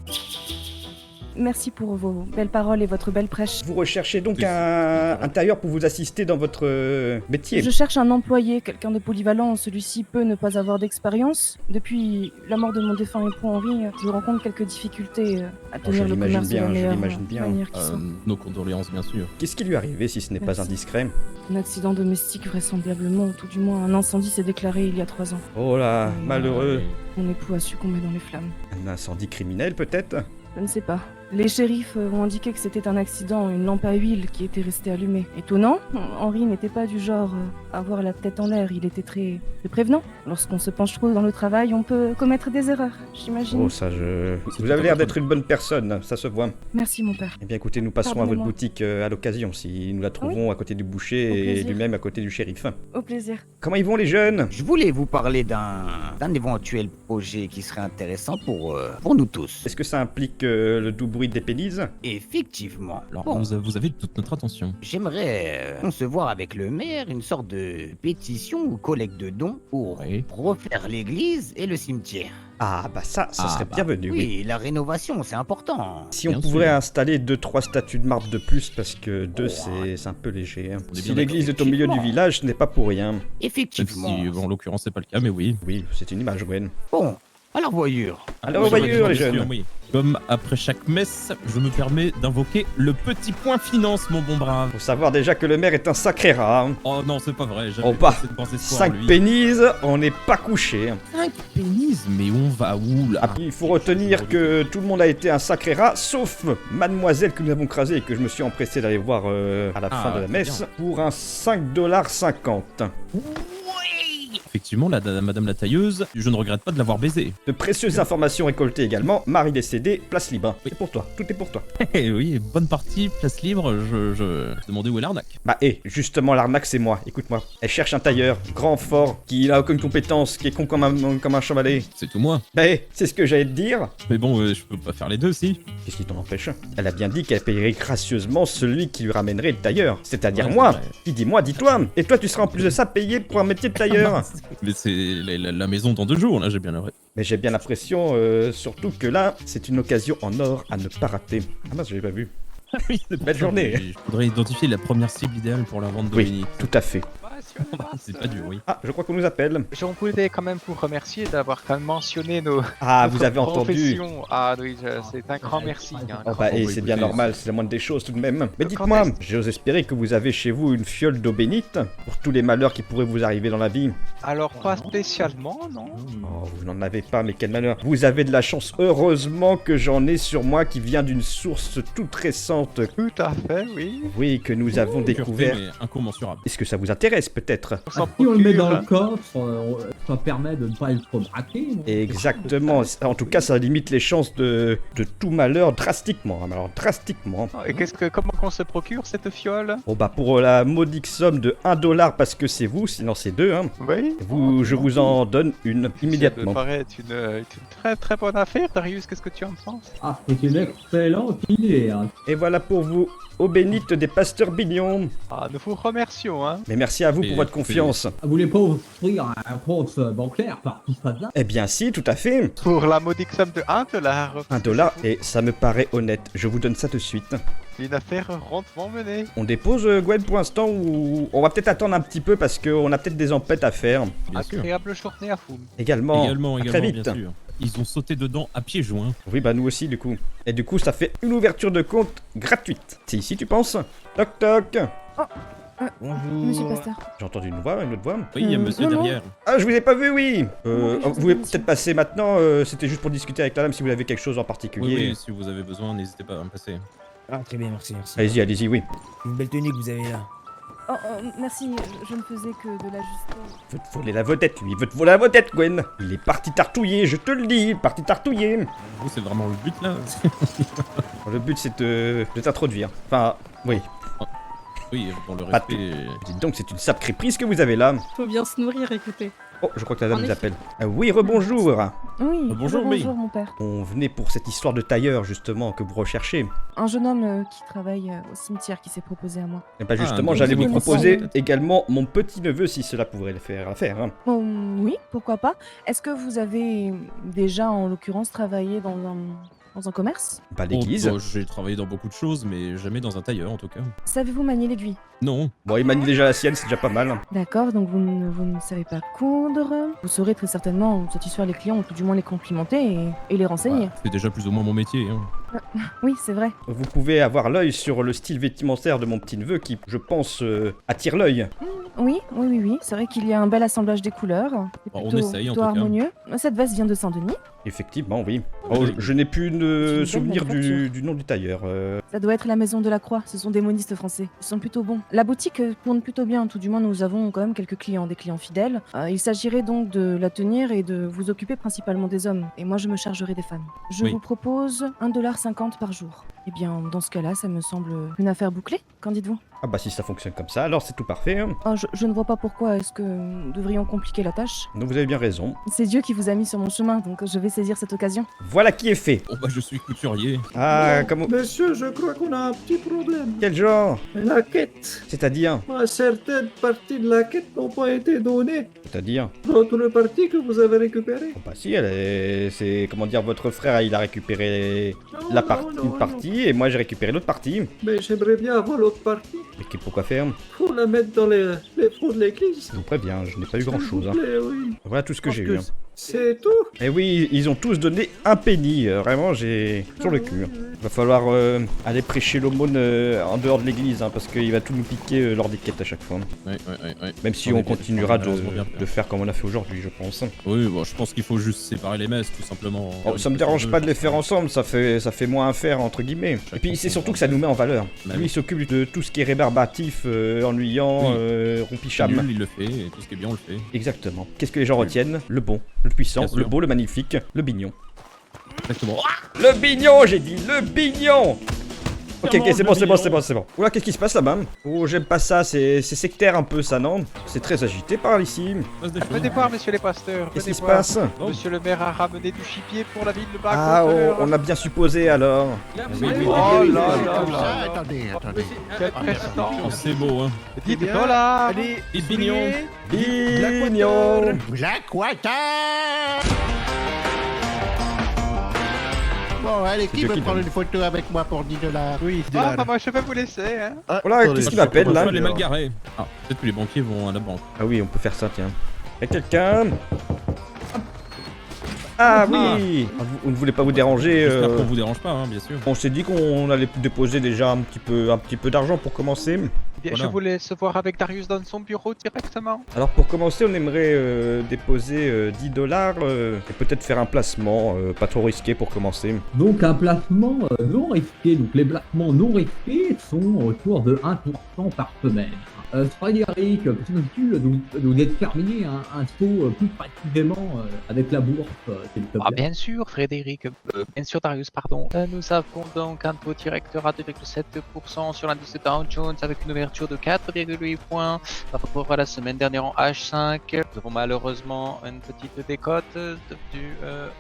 Merci pour vos belles paroles et votre belle prêche. Vous recherchez donc un tailleur pour vous assister dans votre métier. Je cherche un employé, quelqu'un de polyvalent. Celui-ci peut ne pas avoir d'expérience. Depuis la mort de mon défunt époux Henri, je rencontre quelques difficultés à tenir le commerce de la meilleure manière qui soit. Nos condoléances, bien sûr. Qu'est-ce qui lui est arrivé si ce n'est pas Merci. indiscret? Un accident domestique vraisemblablement, ou tout du moins un incendie s'est déclaré il y a 3 ans. Oh là, malheureux. Mon époux a succombé dans les flammes. Un incendie criminel peut-être? Je ne sais pas. Les shérifs ont indiqué que c'était un accident, une lampe à huile qui était restée allumée. Étonnant, Henri n'était pas du genre à avoir la tête en l'air, il était très prévenant. Lorsqu'on se penche trop dans le travail, on peut commettre des erreurs, j'imagine. Oh ça je... Vous avez l'air d'être une bonne personne, ça se voit. Merci mon père. Eh bien écoutez, nous passerons à votre Pardonnez-moi. boutique à l'occasion, si nous la trouvons à côté du boucher Au et plaisir. lui-même à côté du shérif. Au plaisir. Comment ils vont les jeunes? Je voulais vous parler d'un éventuel projet qui serait intéressant pour nous tous. Est-ce que ça implique le doux bruit des pénises? Effectivement. Alors, Bon, vous avez toute notre attention. j'aimerais concevoir avec le maire une sorte de pétition ou collecte de dons pour Oui. refaire l'église et le cimetière. Ah bah ça serait bah, bienvenu, oui. Oui, la rénovation, c'est important. Si on Bien pouvait sûr. installer 2-3 statues de marbre de plus, parce que 2 c'est un peu léger. Hein. On est Si bien l'église d'accord. est au milieu du Effectivement. village, ce n'est pas pour rien. Même Effectivement. si, en l'occurrence, c'est pas le cas, mais oui. Oui, c'est une image, Gwen. Bon, à la voyure. Alors, Oui, voyure, bien les sûr, jeunes. oui. Comme après chaque messe, je me permets d'invoquer le petit point finance, mon bon brave. Faut savoir déjà que le maire est un sacré rat. Hein. Oh non, c'est pas vrai, j'avais Oh pas bah, cette pensée ce soir, 5 lui. pénises, on n'est pas couché. 5 pénises, mais on va où, là Ah, il faut retenir que tout le monde a été un sacré rat, sauf mademoiselle que nous avons crasée et que je me suis empressé d'aller voir à la fin de la très messe, bien. pour un 5,50 $. Effectivement, madame la tailleuse, je ne regrette pas de l'avoir baisée. De précieuses informations récoltées également, mari décédé, place libre. C'est pour toi, tout est pour toi. Eh oui, bonne partie, place libre, je me demandais où est l'arnaque. Bah justement l'arnaque c'est moi, écoute-moi. Elle cherche un tailleur, grand, fort, qui n'a aucune compétence, qui est con comme un chevalet. C'est tout moi. Bah c'est ce que j'allais te dire. Mais bon, je peux pas faire les deux, si. Qu'est-ce qui t'en empêche? Elle a bien dit qu'elle payerait gracieusement celui qui lui ramènerait le tailleur. C'est-à-dire Ouais, moi. c'est vrai. Qui dit moi, dis-toi. Et toi tu seras en plus de ça payé pour un métier de tailleur. Mais c'est la maison dans 2 jours, là, j'ai bien l'impression. Mais j'ai bien l'impression, surtout que là, c'est une occasion en or à ne pas rater. Ah mince, j'avais pas vu. Oui, c'est pour Belle ça, journée. mais Je voudrais identifier la première cible idéale pour la vente de Oui, Dominique. tout à fait. C'est pas dur, oui. Ah, je crois qu'on nous appelle. J'en voulais quand même vous remercier d'avoir quand même mentionné nos. Ah, notre vous avez entendu. profession. Ah oui, c'est un grand merci. Hein, Oh bah, bon, c'est bien écoutez, normal, c'est la moindre des choses tout de même. Mais Quand dites-moi, est-ce- j'ose espérer que vous avez chez vous une fiole d'eau bénite pour tous les malheurs qui pourraient vous arriver dans la vie. Alors pas spécialement, non. Oh, vous n'en avez pas, mais quel malheur. Vous avez de la chance, heureusement que j'en ai sur moi qui vient d'une source toute récente. Tout à fait, oui. Oui, que nous avons découvert. Mais incommensurable. Est-ce que ça vous intéresse peut-être? S'en Si on le met procure, dans le hein. coffre, ça permet de ne pas être braqué. non? Exactement. En tout cas, ça limite les chances de tout malheur drastiquement. Alors, drastiquement. Et comment qu'on se procure cette fiole? Oh bah pour la modique somme de 1 $ parce que c'est vous, sinon c'est 2, hein. Oui. Je vous en donne une Ça me immédiatement. paraît être une très très bonne affaire, Darius. Qu'est-ce que tu en penses? Ah, c'est une excellente idée. Hein. Et voilà pour vous, eau bénite des pasteurs Bignon. Ah, nous vous remercions, hein. Mais merci à vous Et pour votre confiance. Vous voulez pas offrir un compte bancaire par tout ça là? Eh bien si, tout à fait. Pour la modique somme de 1 $. 1 $, et ça me paraît honnête. Je vous donne ça tout de suite. Une affaire rondement menée. On dépose Gwen pour l'instant ou on va peut-être attendre un petit peu parce qu'on a peut-être des empêtes à faire. Bien sûr. Agréable journée à vous. Également, Également, à très vite. bien sûr. Ils ont sauté dedans à pieds joints. Oui, bah nous aussi du coup. Et du coup, ça fait une ouverture de compte gratuite. C'est ici, tu penses? Toc toc. Monsieur Pasteur. J'ai entendu une voix, une autre voix. Oui, il y a monsieur non, non. derrière. Ah, je vous ai pas vu, oui. oui, je Vous sais pouvez pas, peut-être passer maintenant. C'était juste pour discuter avec la dame si vous avez quelque chose en Oui, particulier. oui, si vous avez besoin, n'hésitez pas à me passer. Ah, très bien, merci, merci. Allez-y, allez-y, oui. Une belle tenue que vous avez là. Oh, merci, je ne faisais que de l'ajuster. Il veut te voler la vedette, lui. Il veut te voler la vedette, Gwen. Il est parti tartouiller, je te le dis. Parti tartouiller. Vous, c'est vraiment le but, là. Le but, c'est de t'introduire. Enfin, oui. Oui, pour le Pas respect... Dites donc, c'est une sacrée prise que vous avez là. Faut bien se nourrir, écoutez. Oh, je crois que la dame En nous effet. appelle. Oui, rebonjour. Oui, bonjour, mais- bonjour mon père. On venait pour cette histoire de tailleur, justement, que vous recherchez. Un jeune homme qui travaille au cimetière qui s'est proposé à moi. Et bah Ah, justement, donc j'allais vous vous connaissez proposer peut-être. également mon petit-neveu, si cela pourrait le faire l'affaire. Hein. Oui, pourquoi pas. Est-ce que vous avez déjà, en l'occurrence, travaillé dans un commerce? Pas l'église. Oh, bah, j'ai travaillé dans beaucoup de choses, mais jamais dans un tailleur en tout cas. Savez-vous manier l'aiguille? Non. Bon, il manie déjà la sienne, c'est déjà pas mal. D'accord, donc vous ne savez pas coudre. Vous saurez très certainement satisfaire les clients, ou tout du moins les complimenter et les renseigner. Ouais, c'est déjà plus ou moins mon métier. Hein. Oui, c'est vrai. Vous pouvez avoir l'œil sur le style vestimentaire de mon petit-neveu qui, je pense, attire l'œil. Oui. C'est vrai qu'il y a un bel assemblage des couleurs. C'est On plutôt, essaye, en plutôt tout cas. harmonieux. Cette veste vient de Saint-Denis. Effectivement, oui. Oh, je n'ai plus de belle souvenir manufacture. du nom du tailleur. Ça doit être la Maison de la Croix. Ce sont des monistes français. Ils sont plutôt bons. La boutique tourne plutôt bien. Tout du moins, nous avons quand même quelques clients, des clients fidèles. Il s'agirait donc de la tenir et de vous occuper principalement des hommes. Et moi, je me chargerai des femmes. Je Oui. vous propose 1,50$ par jour. Eh bien, dans ce cas-là, ça me semble une affaire bouclée. Qu'en dites-vous? Ah bah si ça fonctionne comme ça, alors c'est tout parfait. Hein. Oh, je ne vois pas pourquoi est-ce que nous devrions compliquer la tâche. Donc vous avez bien raison. C'est Dieu qui vous a mis sur mon chemin, donc je vais saisir cette occasion. Voilà qui est fait. Oh bah je suis couturier. Ah, comment... Monsieur, je crois qu'on a un petit problème. Quel genre? La quête. C'est-à-dire? Certaines parties de la quête n'ont pas été données. C'est-à-dire? L'autre partie que vous avez récupérée. Bah si, c'est... Comment dire, votre frère, il a récupéré Non, la non, non, une partie, et moi j'ai récupéré l'autre partie. Mais j'aimerais bien avoir l'autre partie. Mais pourquoi faire? Faut la mettre dans les fonds de l'église. Je vous préviens, je n'ai pas eu grand-chose. S'il Hein. vous plaît, oui. Voilà tout ce que j'ai eu. Hein. C'est tout. Et oui, ils ont tous donné un penny. Vraiment, j'ai sur le cul. Va falloir aller prêcher l'aumône en dehors de l'église, hein, parce qu'il va tout nous piquer lors des quêtes à chaque fois. Ouais. Même si Non, on mais continuera malheureusement bien de faire comme on a fait aujourd'hui, je pense. Oui, bon, je pense qu'il faut juste séparer les messes, tout simplement. Oh, ça me dérange pas de les faire ensemble, ça fait moins à faire, entre guillemets. Et puis c'est surtout que ça nous met en valeur. Bah Lui, oui. il s'occupe de tout ce qui est rébarbatif, ennuyant, rompicham. Nul, il le fait, et tout ce qui est bien, on le fait. Exactement. Qu'est-ce que les gens retiennent? Le bon, le puissant, Bien le sûr. beau, le magnifique, le bignon. Exactement. Le bignon, j'ai dit, le bignon. Ok, c'est bon. Oula, qu'est-ce qui se passe là-bas? Oh, j'aime pas ça, c'est sectaire un peu ça, non? C'est très agité par ici. Venez voir, messieurs les pasteurs. Qu'est-ce venez qui se voir. passe? Monsieur le maire a ramené du chipier pour la ville de Ah, Blackwater. on a bien supposé alors. Oh là là là. Attendez. Quelle prestance. Oh, c'est beau, hein. Dites voilà. Allez, Et Bignon. Bignon. Blackwater. Bon, allez, qui Dieu veut qui prendre donne. une photo avec moi pour 10$? Oui, Ah, bah moi je vais vous laisser, hein. Ah, Voilà, attendez, qu'est-ce qu'il je m'appelle, comprends là pas Les bien. mal garés. Ah, peut-être que les banquiers vont à la banque. Ah oui, on peut faire ça, tiens. Y'a quelqu'un? Ah oui. Ah, vous ne voulez pas vous déranger J'espère qu'on vous dérange pas, hein, bien sûr. On s'est dit qu'on allait déposer déjà un petit peu d'argent pour commencer. Bien, Voilà. je vous laisse voir avec Darius dans son bureau directement. Alors pour commencer, on aimerait déposer 10$ et peut-être faire un placement, pas trop risqué pour commencer. Donc un placement non risqué. Donc les placements non risqués sont autour de 1% par semaine. Frédéric, peux-tu nous déterminer un taux plus précisément avec la bourse, s'il te plaît? Ah, bien sûr, Frédéric. Bien sûr, Darius, pardon. Nous avons donc un taux directeur à 2,7% sur l'indice Dow Jones avec une ouverture de 4,8 points par rapport à la semaine dernière en H5. Nous avons malheureusement une petite décote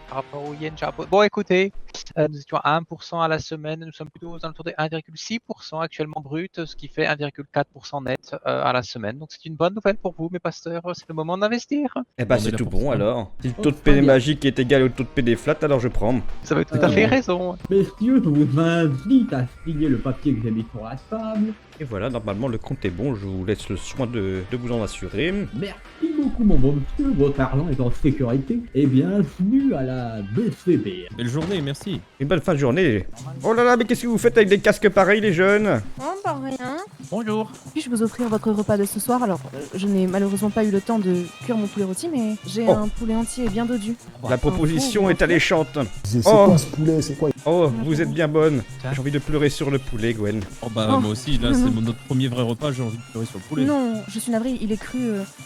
par rapport au yen japonais. Bon, écoutez, nous étions à 1% à la semaine. Nous sommes plutôt aux alentours de 1,6% actuellement brut, ce qui fait 1,4% net à la semaine. Donc c'est une bonne nouvelle pour vous, mes pasteurs. C'est le moment d'investir. Eh bah On est c'est là tout pour bon ça. alors. Si le Oh, taux de très PD bien. magique est égal au taux de PD flat, alors je prends. Vous avez tout à fait raison. Messieurs, je vous invite à signer le papier que j'ai mis sur la table. Et voilà, normalement le compte est bon, je vous laisse le soin de vous en assurer. Merci beaucoup, mon bon monsieur. Votre argent est en sécurité. Et bienvenue à la BCB. Belle journée, merci. Une bonne fin de journée. Oh là là, mais qu'est-ce que vous faites avec des casques pareils les jeunes? Oh, bah rien. Bonjour. Puis-je vous offrir votre repas de ce soir? Alors, je n'ai malheureusement pas eu le temps de cuire mon poulet rôti, mais j'ai Oh. un poulet entier bien dodu. La proposition est alléchante. C'est Oh. quoi ce poulet? C'est quoi? Oh, vous êtes bien bonne. J'ai envie de pleurer sur le poulet, Gwen. Oh bah Oh. moi aussi, là c'est notre premier vrai repas, j'ai envie de pleurer sur le poulet. Non, je suis navrée, il est cru.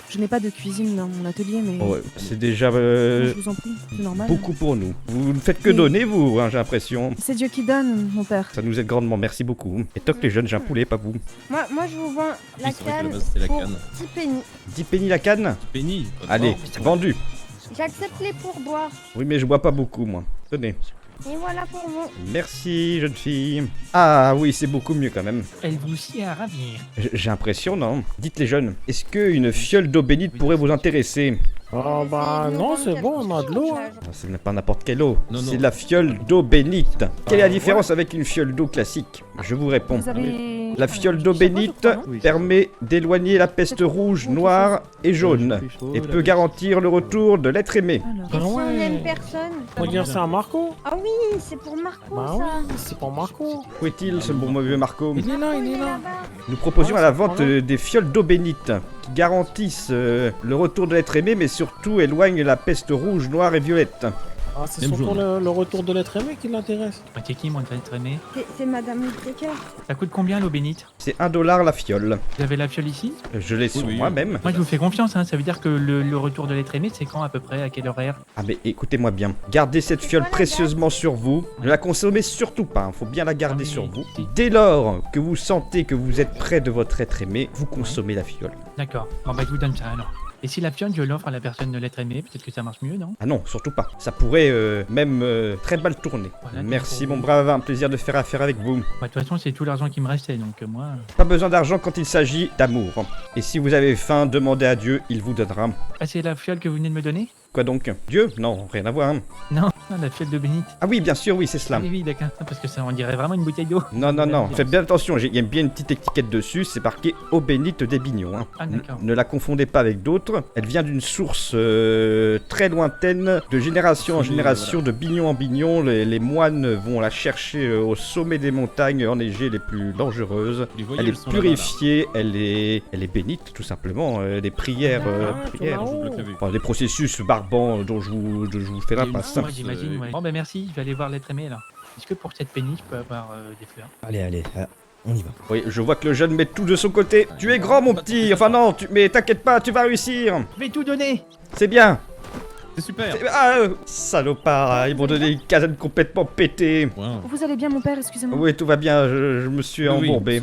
Je n'ai pas de cuillère cuisine dans mon atelier, mais... Oh, ouais, c'est déjà Je vous en prie, c'est normal. beaucoup pour nous. Vous ne faites que Oui. donner, vous, hein, j'ai l'impression. C'est Dieu qui donne, mon père. Ça nous aide grandement, merci beaucoup. Et toc les jeunes, j'ai un poulet, pas vous. Moi, je vous vends la Oui, c'est vrai qu'à la canne base, c'était la pour canne. 10 pennies. 10 pennies la canne? Penny. Allez, vendu. J'accepte les pourboires. Oui, mais je bois pas beaucoup, moi. Tenez. Et voilà pour vous. Merci, jeune fille. Ah oui, c'est beaucoup mieux quand même. Elle vous aussi à ravir. J'ai l'impression, non? Dites les jeunes, est-ce qu'une fiole d'eau bénite pourrait vous intéresser? Oh bah non, c'est bon, on a de l'eau. Hein. Ah, ce n'est pas n'importe quelle eau, Non, c'est non. la fiole d'eau bénite. Quelle est la différence avec une fiole d'eau classique? Je vous réponds. Vous avez... La fiole d'eau bénite permet d'éloigner la peste rouge, noire et jaune, et peut garantir le retour de l'être aimé. Alors, Et si on aime personne? On dirait ça à Marco. Ah oui, c'est pour Marco Bah ça. oui, c'est pour Marco. Où est-il, ce bon mauvais Marco? Il est là, il est là. Là-bas. Nous proposions Ah, à la c'est vente pas mal. des fioles d'eau bénite qui garantissent le retour de l'être aimé, mais surtout éloignent la peste rouge, noire et violette. Ah, c'est Même surtout jaune. le retour de l'être aimé qui l'intéresse. C'est qui, mon être aimé? C'est Madame Whittaker. Ça coûte combien l'eau bénite? C'est 1 $ la fiole. Vous avez la fiole ici? Je l'ai sur Oui. moi-même. Moi, je vous fais confiance, hein. Ça veut dire que le retour de l'être aimé, c'est quand à peu près? À quel horaire? Ah mais écoutez-moi bien, gardez cette fiole précieusement sur vous, ne la consommez surtout pas, faut bien la garder Ah oui, sur vous. si. Dès lors que vous sentez que vous êtes près de votre être aimé, vous consommez la fiole. D'accord. Bon, bah, je vous donne ça alors. Et si la fiole, je l'offre à la personne de l'être aimé, peut-être que ça marche mieux, non? Ah non, surtout pas, ça pourrait même très mal tourner. Voilà, Merci donc, mon brave, un plaisir de faire affaire avec vous. Bah, de toute façon, c'est tout l'argent qui me restait, donc moi... Pas besoin d'argent quand il s'agit d'amour. Et si vous avez faim, demandez à Dieu, il vous donnera. Ah, c'est la fiole que vous venez de me donner? Quoi donc? Dieu? Non, rien à voir. Hein. Non, la fiole de bénite. Ah oui, bien sûr, oui, c'est cela. Oui, oui, d'accord. Ah, parce que ça, on dirait vraiment une bouteille d'eau. Non, non, non, faites bien attention, il y a bien une petite étiquette dessus, c'est marqué eau bénite des Bignons. Hein. Ah, d'accord. Ne la confondez pas avec d'autres, elle vient d'une source très lointaine, de génération en génération, de bignon en bignon. Les moines vont la chercher au sommet des montagnes enneigées les plus dangereuses. Les Elle voyelles est sont là-bas, là. purifiée, elle est bénite tout simplement. Des prières, prières. Enfin, des processus barbants dont je vous fais la passe. Ouais, j'imagine, ouais. Bon, bah merci, je vais aller voir l'être aimé là. Est-ce que pour cette péniche, je peux avoir des fleurs? Allez, on y va. Oui, je vois que le jeune met tout de son côté. Tu es grand, mon petit. Enfin non, mais t'inquiète pas, tu vas réussir. Je vais tout donner. C'est bien. C'est super. Ah, salopard, ils m'ont donné une caserne complètement pétée. Vous allez bien, mon père? Excusez-moi. Oui, tout va bien, je me suis embourbé.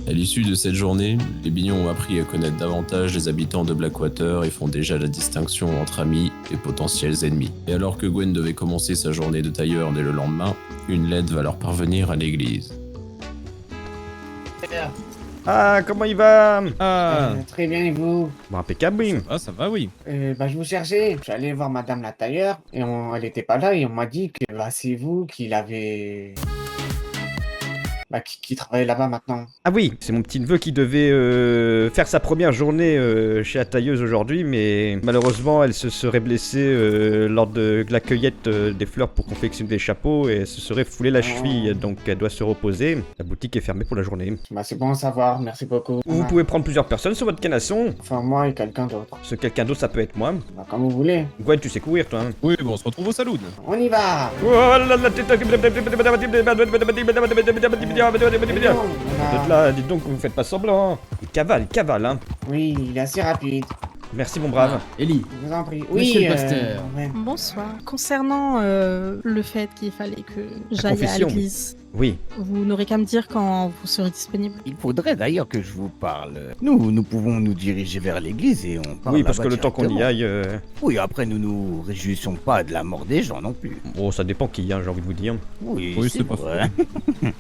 À l'issue de cette journée, les Bignons ont appris à connaître davantage les habitants de Blackwater et font déjà la distinction entre amis et potentiels ennemis. Et alors que Gwen devait commencer sa journée de tailleur dès le lendemain, une lettre va leur parvenir à l'église. Ah, comment il va? Très bien, et vous? Bon, impeccable, oui. Ah, ça va, oui. Je vous cherchais. J'allais voir Madame la tailleur et elle était pas là et on m'a dit que c'est vous qui l'avez... qui travaille là-bas maintenant. Ah oui, c'est mon petit neveu qui devait faire sa première journée chez la tailleuse aujourd'hui, mais malheureusement elle se serait blessée lors de la cueillette des fleurs pour confectionner des chapeaux et elle se serait foulée la cheville, donc elle doit se reposer. La boutique est fermée pour la journée. C'est bon à savoir, merci beaucoup. Vous pouvez prendre plusieurs personnes sur votre canasson. Enfin, moi et quelqu'un d'autre. Ce quelqu'un d'autre, ça peut être moi. Comme vous voulez. Gwen, tu sais courir, toi. Hein. Oui, bon, on se retrouve au saloon. On y va. Vous êtes là, dites donc, vous faites pas semblant. Hein. Il cavale, hein. Oui, il est assez rapide. Merci, mon brave. Ellie. Je vous en prie. Monsieur le pasteur. Bonsoir. Concernant le fait qu'il fallait que j'aille à confession. l'église, Oui. vous n'aurez qu'à me dire quand vous serez disponible. Il faudrait d'ailleurs que je vous parle. Nous pouvons nous diriger vers l'église et on parle Oui, parce que là-bas le temps qu'on y directement. aille... Oui, après nous nous réjouissons pas de la mort des gens non plus. Bon, ça dépend qui, hein, j'ai envie de vous dire. Oui, Oui, c'est pas vrai.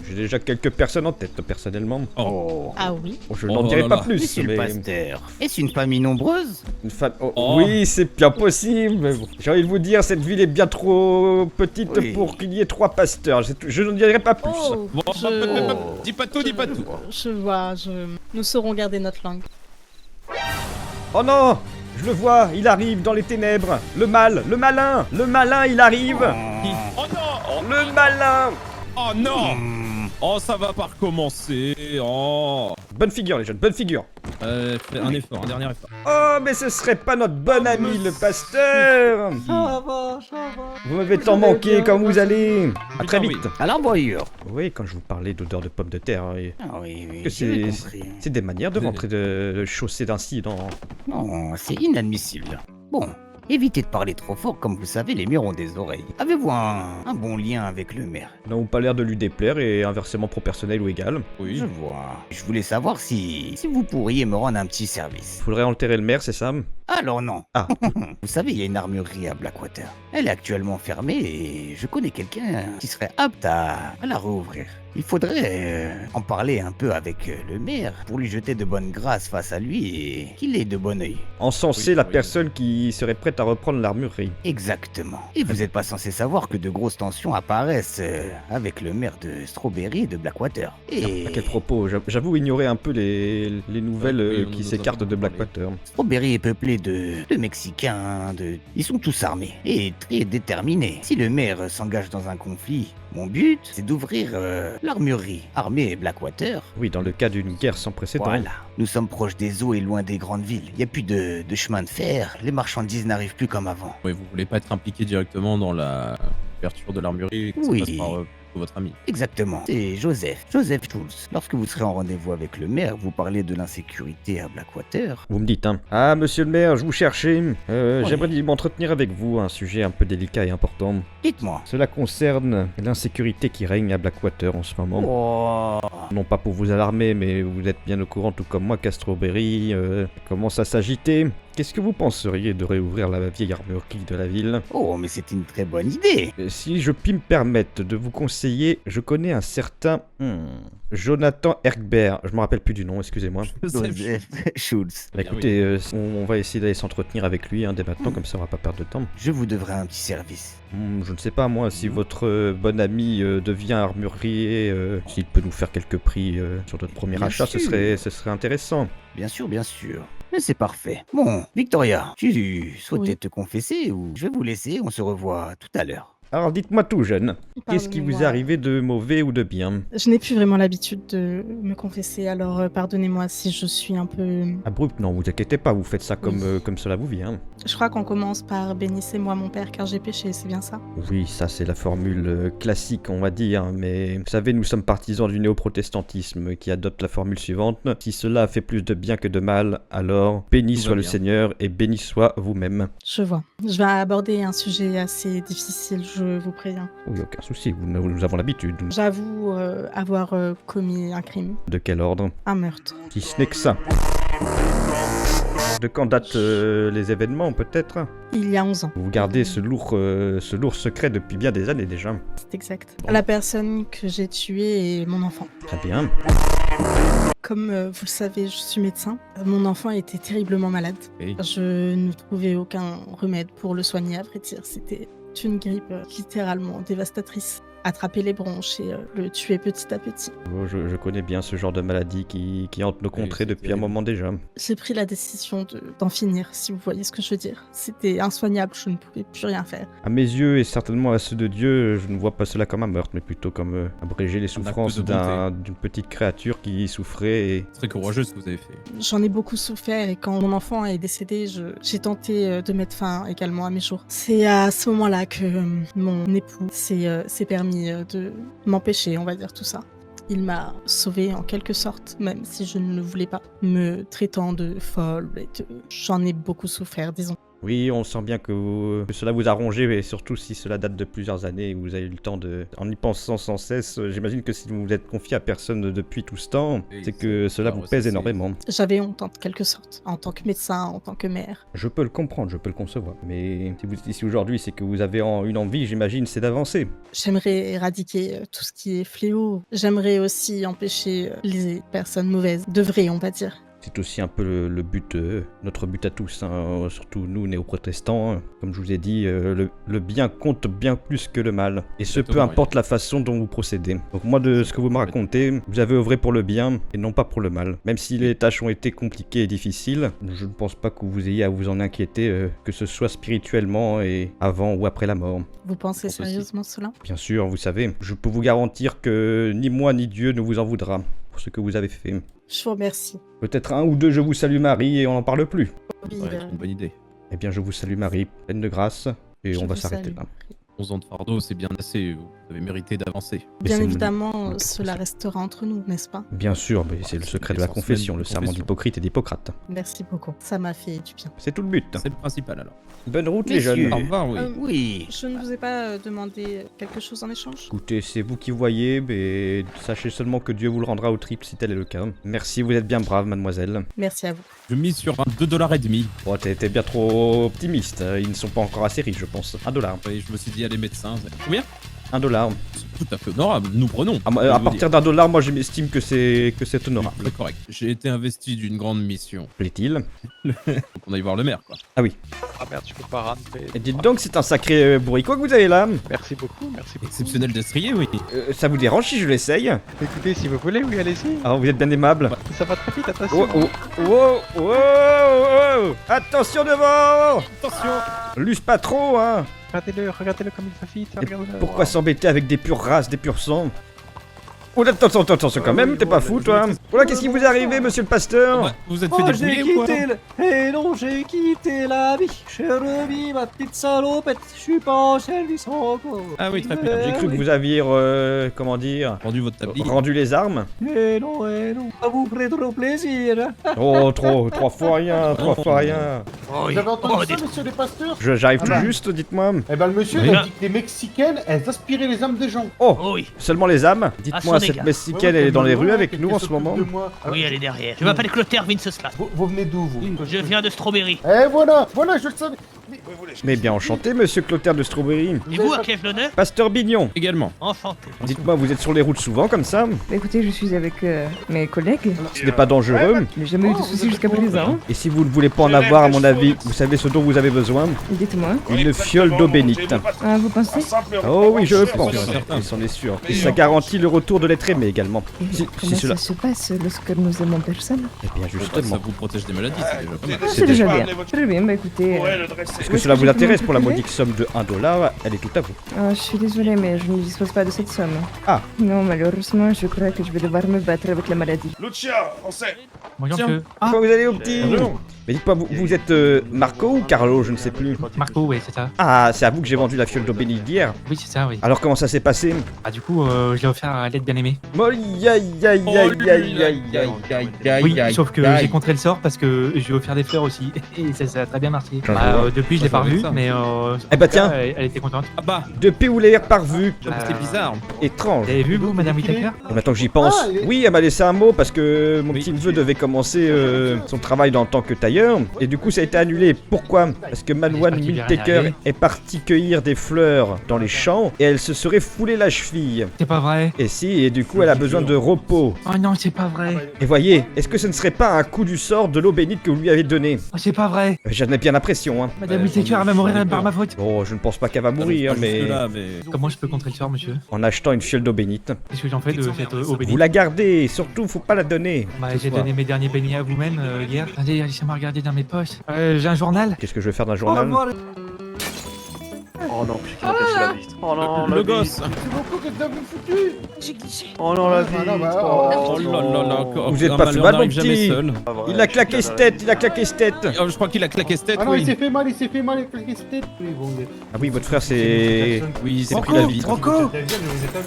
J'ai déjà quelques personnes en tête, personnellement. Oh. Ah oui. Bon, je n'en dirai pas plus, Monsieur mais... le pasteur, est-ce une famille nombreuse? Une Oui, c'est bien possible, mais bon. J'ai envie de vous dire, cette ville est bien trop petite pour qu'il y ait 3 pasteurs. Je n'en dirai pas plus. Oh, Dis pas tout, dis pas tout. Je vois, nous saurons garder notre langue. Oh non! Je le vois, il arrive dans les ténèbres. Le malin, il arrive. Oh non! Le malin. Oh non! Oh, ça va pas recommencer. Oh! Bonne figure, les jeunes, bonne figure. Fais un effort, un dernier effort. Oh, mais ce serait pas notre bon ami le pasteur. Ça va, ça va. Vous m'avez tant manqué, comment vous allez? À très oui. vite. À l'envoyure. Oui, quand je vous parlais d'odeur de pommes de terre, Ah oui, oui, que j'ai c'est compris. c'est des manières de rentrer de chausser d'ainsi dans... Non, c'est inadmissible. Bon, évitez de parler trop fort, comme vous savez, les murs ont des oreilles. Avez-vous un bon lien avec le maire? N'ont pas l'air de lui déplaire et inversement proportionnel ou égal. Oui. Je vois. Je voulais savoir si vous pourriez me rendre un petit service. Faudrait enterrer le maire, c'est ça? Alors non. Ah. Vous savez, il y a une armurerie à Blackwater. Elle est actuellement fermée et je connais quelqu'un qui serait apte à la rouvrir. Il faudrait en parler un peu avec le maire pour lui jeter de bonnes grâces face à lui et qu'il ait de bon œil. Encenser Oui, la oui. personne qui serait prête à reprendre l'armurerie. Exactement. Et vous n'êtes pas censé savoir que de grosses tensions apparaissent avec le maire de Strawberry et de Blackwater. Et À quel propos? J'avoue ignorer un peu les nouvelles Oui, qui nous s'écartent avons de parlé. Blackwater. Strawberry est peuplé de Mexicains, ils sont tous armés et très déterminés. Si le maire s'engage dans un conflit, mon but, c'est d'ouvrir l'armurerie armée Blackwater. Oui, dans le cas d'une guerre sans précédent. Voilà. Nous sommes proches des eaux et loin des grandes villes. Il n'y a plus de chemin de fer, les marchandises n'arrivent plus comme avant. Ouais, vous voulez pas être impliqué directement dans la ouverture de l'armurerie, que Oui. ça passe par votre ami. Exactement. C'est Joseph Schultz. Lorsque vous serez en rendez-vous avec le maire, vous parlez de l'insécurité à Blackwater. Vous me dites, hein. Ah, monsieur le maire, je vous cherchais. J'aimerais m'entretenir avec vous, un sujet un peu délicat et important. Dites-moi. Cela concerne l'insécurité qui règne à Blackwater en ce moment. Oh. Non pas pour vous alarmer, mais vous êtes bien au courant, tout comme moi, qu'à Strawberry commence à s'agiter. Qu'est-ce que vous penseriez de réouvrir la vieille armurerie de la ville? Oh, mais c'est une très bonne idée. Si je puis me permettre de vous conseiller, je connais un certain Jonathan Erkbert. Je me rappelle plus du nom, excusez-moi. Joseph Schultz. Bah, écoutez, on va essayer d'aller s'entretenir avec lui dès maintenant, comme ça on va pas perdre de temps. Je vous devrai un petit service. Je ne sais pas moi, si votre bon ami devient armurier, s'il peut nous faire quelques prix sur notre premier Bien achat, sûr. ce serait intéressant. Bien sûr, bien sûr. Mais c'est parfait. Bon, Victoria, tu souhaitais Oui. te confesser ou je vais vous laisser, on se revoit tout à l'heure. Alors dites-moi tout, jeune. Qu'est-ce qui vous est Pardonnez-moi. arrivé de mauvais ou de bien? Je n'ai plus vraiment l'habitude de me confesser, alors pardonnez-moi si je suis un peu... Abrupt, non, vous inquiétez pas, vous faites ça comme, Oui. comme cela vous vient. Je crois qu'on commence par bénissez-moi mon père car j'ai péché, c'est bien ça? Oui, ça c'est la formule classique, on va dire, mais vous savez, nous sommes partisans du néo-protestantisme qui adopte la formule suivante. Si cela fait plus de bien que de mal, alors béni Tout va soit le bien. Seigneur et béni soit vous-même. Je vois. Je vais aborder un sujet assez difficile, je vous préviens. Oui, aucun souci, nous avons l'habitude. J'avoue avoir commis un crime, De quel ordre? un meurtre. Si ce n'est que ça. De quand datent les événements, peut-être? Il y a 11 ans, Vous gardez ce lourd secret depuis bien des années déjà. c'est exact. La personne que j'ai tuée est mon enfant. Très bien. Comme vous le savez, je suis médecin. Mon enfant était terriblement malade. Oui. Je ne trouvais aucun remède pour le soigner, à vrai dire. C'était une grippe littéralement dévastatrice. Attraper les bronches et le tuer petit à petit. Oh, je connais bien ce genre de maladie qui hante nos contrées c'est depuis un terrible. moment déjà. J'ai pris la décision d'en finir, si vous voyez ce que je veux dire. C'était insoignable, je ne pouvais plus rien faire. À mes yeux et certainement à ceux de Dieu, je ne vois pas cela comme un meurtre, mais plutôt comme abréger les souffrances de bonté. d'une petite créature qui souffrait et... C'est très courageux ce que vous avez fait. J'en ai beaucoup souffert et quand mon enfant est décédé, j'ai tenté de mettre fin également à mes jours. C'est à ce moment-là que mon époux s'est permis de m'empêcher, on va dire tout ça. Il m'a sauvée en quelque sorte, même si je ne le voulais pas, me traitant de folle et j'en ai beaucoup souffert, disons. Oui, on sent bien que cela vous a rongé, et surtout si cela date de plusieurs années et que vous avez eu le temps de... En y pensant sans cesse, j'imagine que si vous vous êtes confié à personne depuis tout ce temps, Oui, c'est que cela vous pèse énormément. J'avais honte en quelque sorte, en tant que médecin, en tant que mère. Je peux le comprendre, je peux le concevoir. Mais si vous êtes ici aujourd'hui, c'est que vous avez une envie, j'imagine, c'est d'avancer. J'aimerais éradiquer tout ce qui est fléau. J'aimerais aussi empêcher les personnes mauvaises, de vraies, on va dire. C'est aussi un peu le but, notre but à tous, hein, surtout nous néo-protestants. Hein. Comme je vous ai dit, le bien compte bien plus que le mal. Et ce, peu Exactement, importe la façon dont vous procédez. Donc moi, de ce que vous me racontez, vous avez œuvré pour le bien et non pas pour le mal. Même si les tâches ont été compliquées et difficiles, je ne pense pas que vous ayez à vous en inquiéter, que ce soit spirituellement et avant ou après la mort. Vous pensez pense aussi. sérieusement cela? Bien sûr, vous savez, je peux vous garantir que ni moi ni Dieu ne vous en voudra pour ce que vous avez fait. Je vous remercie. Peut-être un ou deux je vous salue Marie et on n'en parle plus. Oui, Ça va être une bonne idée. Eh bien je vous salue Marie, pleine de grâce, et Je on va vous s'arrêter salue. là. 11 ans de fardeau, c'est bien assez. Vous avez mérité d'avancer. Mais Bien c'est- évidemment, cela restera entre nous, n'est-ce pas? Bien sûr, mais c'est le secret de la l'essence confession, même le de serment confession. d'Hippocrate et d'Hippocrate. Merci beaucoup. Ça m'a fait du bien. C'est tout le but. C'est le principal alors. Bonne route les Messieurs. jeunes. Au revoir, oui. Oui. Je ne vous ai pas demandé quelque chose en échange? Écoutez, c'est vous qui voyez, mais sachez seulement que Dieu vous le rendra au triple si tel est le cas. Merci, vous êtes bien brave, mademoiselle. Merci à vous. Je mise sur un 2,5 $. Bon, t'es bien trop optimiste, ils ne sont pas encore assez riches, je pense. $1. Oui, je me suis dit, allez, médecin. Combien? $1. C'est tout à fait honorable, nous prenons. À je veux partir dire. $1, moi je m'estime que c'est honorable. Très correct. J'ai été investi d'une grande mission. Plaît-il? Faut qu'on aille voir le maire, quoi. Ah oui. Ah merde, je peux pas rentrer. Et dites donc, c'est un sacré bourricot que vous avez là. Merci beaucoup, merci beaucoup. Exceptionnel d'estrier, oui. Ça vous dérange si je l'essaye? Écoutez, si vous voulez, oui, allez-y. Ah, vous êtes bien aimable. Ça va très vite, attention. Oh, oh, oh, oh, oh. Attention devant! Attention. Luse pas trop, hein. Regardez-le comme il fait vite. Et regardez-le. pourquoi s'embêter avec des pures races, des purs sangs? Oh, attention quand même, t'es pas fou, toi. Oh là, qu'est-ce qui vous est arrivé, monsieur le pasteur? Vous êtes Oh, fait j'ai débrouiller ou quoi? quitté Eh non, j'ai quitté la vie. J'ai remis ma petite salopette. Je suis pas en service encore. Ah oui, très bien. J'ai cru que vous aviez, comment dire, Rendu votre tablier. rendu les armes. Eh non, ça vous ferait trop plaisir. hein. Oh, trois fois rien, trois fois rien. Vous avez entendu ça, monsieur les pasteurs? J'arrive Ah tout bah. juste, dites-moi. Eh ben, le monsieur Oui. il a dit que les Mexicaines, elles aspiraient les âmes des gens. Oh, oui. seulement les âmes? Dites-moi, son cette égard. mexicaine, elle est dans les rues avec nous en ce moment? Oui, elle est derrière. Je m'appelle Clotaire Vinceslas. Vous venez d'où, vous? Je viens de Strawberry. Eh voilà, je le savais. Mais bien enchanté, monsieur Clotaire de Strawberry. Et vous, à qui ai-je l'honneur? Pasteur Bignon. Également. Enchanté. Dites-moi, vous êtes sur les routes souvent comme ça? Écoutez, je suis avec mes collègues. Ce n'est pas dangereux? Je n'ai jamais eu de soucis jusqu'à présent. Et si vous ne voulez pas en avoir, à mon avis, vous savez ce dont vous avez besoin? Dites-moi. Une fiole d'eau bénite. Ah, vous pensez? Oh oui, je pense. certain. Il s'en est sûr. Et ça garantit le retour de l'être aimé également. Si Comment cela... ça se passe lorsque nous aimons personne? Eh bien, justement. Ça vous protège des maladies, c'est déjà pas mal. C'est déjà bien. Très bien, bah écoutez... Est-ce que cela vous intéresse pour la modique somme de $1? Elle est tout à vous. Je suis désolée, mais je ne dispose pas de cette somme. Ah. Non, malheureusement, je crois que je vais devoir me battre avec la maladie. Lucia, on sait. Bonjour, Tiens, monsieur. comment vous allez au petit? Mais dites-moi, vous êtes Marco ou Carlo? Je ne sais plus. Marco, oui, c'est ça. Ah, c'est à vous que j'ai vendu la fiole d'eau bénite d'hier? Oui, c'est ça, oui. Alors comment ça s'est passé? Ah, du coup, je l'ai offert à l'aide bien-aimée. Aïe aïe aïe aïe aïe aïe. Oui, sauf que j'ai contré le sort parce que je lui ai offert des fleurs aussi. Et ça a très bien marché. Je vois. Depuis, je l'ai pas revue, mais. Eh bah tiens. Elle était contente. Ah bah, Depuis vous l'avez pas revue. c'est bizarre. Étrange. Vous avez vu, vous, madame Whittaker? Maintenant que j'y pense, oui, elle m'a laissé un mot parce que mon petit neveu devait commencer son travail en tant que tailleur et du coup ça a été annulé. Pourquoi? Parce que Malouane qu'il lui est rien Whittaker arrivé. est partie cueillir des fleurs dans les champs et elle se serait foulée la cheville. C'est pas vrai. Et si, et du coup elle a besoin de repos. Oh non, c'est pas vrai. Et voyez, est-ce que ce ne serait pas un coup du sort de l'eau bénite que vous lui avez donné? Oh, c'est pas vrai. J'en ai bien l'impression, hein. Madame Whittaker, elle va mourir par ma faute. Bon, je ne pense pas qu'elle va mourir, mais... Comment je peux contrer le sort, monsieur? En achetant une fiole d'eau bénite. Qu'est-ce que j'en fais de cette eau bénite? Vous la gardez, surtout faut pas la donner. Bah, j'ai donné mes derniers beignets à vous-même hier. Allez, laissez-moi regarder dans mes poches. J'ai un journal. Qu'est-ce que je vais faire d'un journal? Oh non, putain, cassé la vitre. Oh non, Le gosse. C'est beaucoup que t'as foutu. J'ai glitché. Oh non, la vie. Oh là là là. Vous êtes pas fait mal, mon petit. Il a claqué ce tête, il a claqué ce tête. Oh, je crois qu'il a claqué cette tête, Ah non, il oui. s'est fait mal, il a claqué cette tête. Oui, bon, Ah oui, votre frère c'est... Oui, il s'est Rocco, pris la vie. Rocco.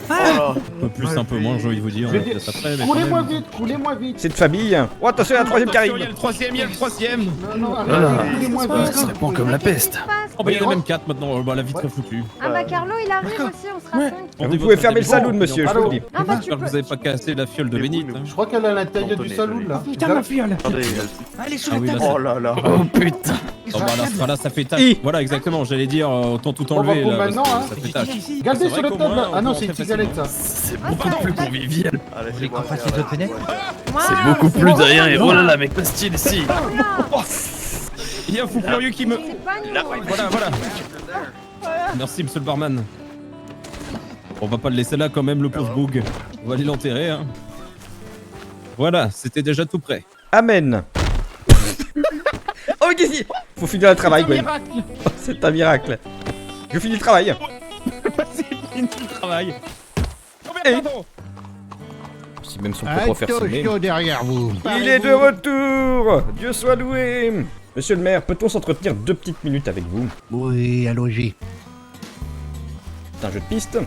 Un peu plus, un peu moins, j'ai envie de vous dire. Je on vais va dire- peut-être après, mais quand Coulez-moi même. vite, coulez-moi vite. C'est de famille. Oh attention, il y a un troisième qui arrive. Il y a le troisième, il y a le troisième. Non, Voilà. coulez-moi vite. Ça répond comme la peste. Oh bah il y en a même 4 maintenant, bah la vitre est foutue. Ah bah Carlo il arrive aussi, on sera 5. Vous pouvez fermer le saloon, monsieur, je vous le dis. Ah bah tu J'espère que vous avez pas cassé la fiole de bénite. Je crois qu'elle est à l'intérieur du salon là. Putain, ma fiole. Attendez, Elle est sous Ah la oui, table. là, oh là là. Oh putain. Oh bah là, ça fait tâche. I. Voilà, exactement, j'allais dire, autant tout Bon, bah, enlever pour là, parce maintenant, que hein. ça fait tâche. Regardez C'est sur vrai la qu'au table moins, là. Ah on non, peut c'est une rentrer cigarette ça. C'est beaucoup plus convivial. Allez, Vous c'est les bon, croissez allez, de fenêtre? C'est beaucoup plus derrière. Et voilà la mec pastille ici. Il y a un fou furieux qui me... C'est pas nous. Voilà, voilà. Merci, monsieur le barman. On va pas le laisser là quand même, le pauvre boug. On va aller l'enterrer, hein. Voilà, c'était déjà tout prêt. Amen. Oh mais qu'est-ce qu'il... Faut finir le travail, Gwen. Oh, c'est un miracle. Je finis le travail. C'est fini le travail. Oh Eh. merde, pardon. Si même son propre frère s'aimait. Attention derrière vous. Il est de retour! Dieu soit loué! Monsieur le maire, peut-on s'entretenir 2 petites minutes avec vous? Oui, allons-y. C'est un jeu de piste?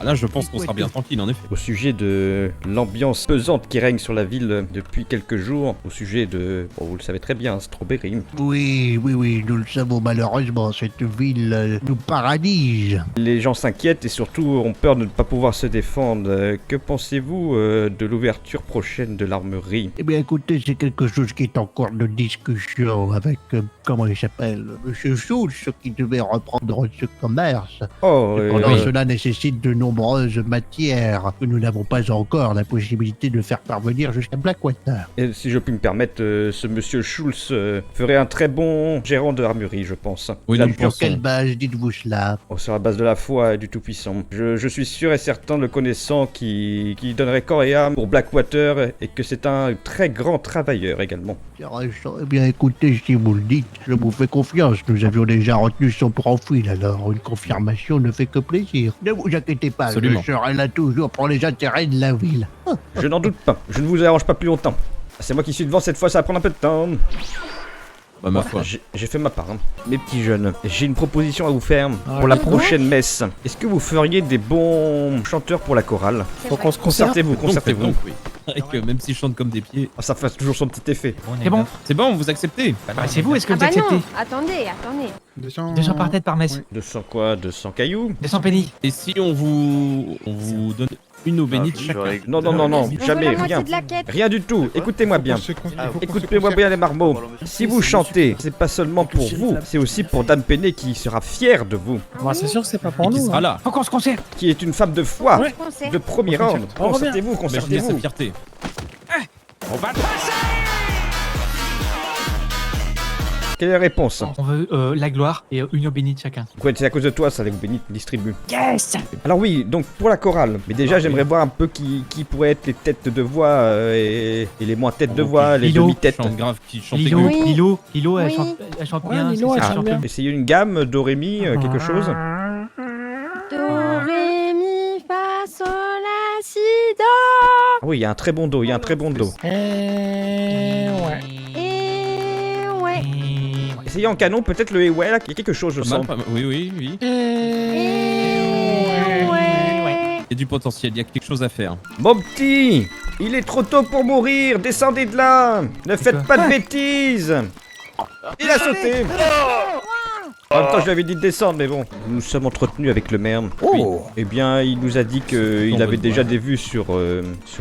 Ah là, je pense qu'on sera bien tranquille, en effet. Au sujet de l'ambiance pesante qui règne sur la ville depuis quelques jours, au sujet de... Bon, vous le savez très bien, Strawberry. Oui, nous le savons malheureusement, cette ville nous paradise. Les gens s'inquiètent et surtout ont peur de ne pas pouvoir se défendre. Que pensez-vous de l'ouverture prochaine de l'armerie? Eh bien écoutez, c'est quelque chose qui est en cours de discussion avec, comment il s'appelle, Monsieur Schultz, qui devait reprendre ce commerce. Oh, Cependant, cela nécessite de nombreuses matières que nous n'avons pas encore la possibilité de faire parvenir jusqu'à Blackwater. Et si je puis me permettre, ce monsieur Schultz ferait un très bon gérant de l'armurerie, je pense. Oui, Sur quelle base dites-vous cela? Sur la base de la foi et du Tout-Puissant. Je suis sûr et certain, le connaissant, qui donnerait corps et âme pour Blackwater et que c'est un très grand travailleur également. Intéressant. Eh bien écoutez, si vous le dites, je vous fais confiance. Nous avions déjà retenu son profil, alors une confirmation ne fait que plaisir. Ne vous inquiétez pas, Absolument. je serai là toujours pour les intérêts de la ville. Je n'en doute pas, je ne vous arrange pas plus longtemps. C'est moi qui suis devant cette fois, ça va prendre un peu de temps. Bah, ma foi. J'ai fait ma part. Hein. Mes petits jeunes, j'ai une proposition à vous faire pour la prochaine messe. Est-ce que vous feriez des bons chanteurs pour la chorale? Faut qu'on se Concertez-vous, concertez-vous. Donc, oui. C'est vrai que même s'ils chantent comme des pieds. Ça fait toujours son petit effet. C'est bon. C'est bon, vous acceptez? Bah, c'est vous, est-ce que Ah vous bah acceptez? non, attendez. 200 par tête par messe. 200 quoi? 200 cailloux? 200 pennies. Et si on vous donne une eau bénite chacun? Non, jamais, veut la rien. moitié de la quête. Rien du tout, écoutez-moi bien. Écoutez-moi bien les marmots. Si vous chantez, c'est pas seulement pour vous, c'est aussi pour Dame Penney qui sera fière de vous. C'est sûr que c'est pas Et pour qui nous. sera là? Faut qu'on se concerte. Qui est une femme de foi, Concert. de premier ordre. Concertez-vous, Imaginez sa concertez-vous. fierté. On va Quelle est la réponse? On veut la gloire et une eau bénite chacun. Ouais, c'est à cause de toi, ça, les bénite distribue. Yes. Alors oui, donc pour la chorale. Mais déjà, j'aimerais voir un peu qui pourrait être les têtes de voix et les moins têtes de voix, les Lilo. demi-têtes. Chante grave, qui chante Lilo, aigu. Oui. Lilo, elle Oui. chante Ouais, bien. Lilo, c'est elle ça, chante chante bien. Essayez une gamme, do, ré, mi, quelque chose. Do, ré, mi, fa, sol, la, si, do. Ah oui, il y a un très bon do, il y a un très bon do. Et ouais. Essayez en canon, peut-être le ouais là, il y a quelque chose, je Pas mal, sens. pas mal. Oui. Il Et ouais. y a du potentiel, il y a quelque chose à faire. Mon petit, il est trop tôt pour mourir, descendez de là. Ne faites pas de bêtises. Il a sauté. En même temps, je lui avais dit de descendre, mais bon. Nous nous sommes entretenus avec le maire. Oh. Eh bien, il nous a dit qu'il Bon, avait bonne déjà voix. des vues sur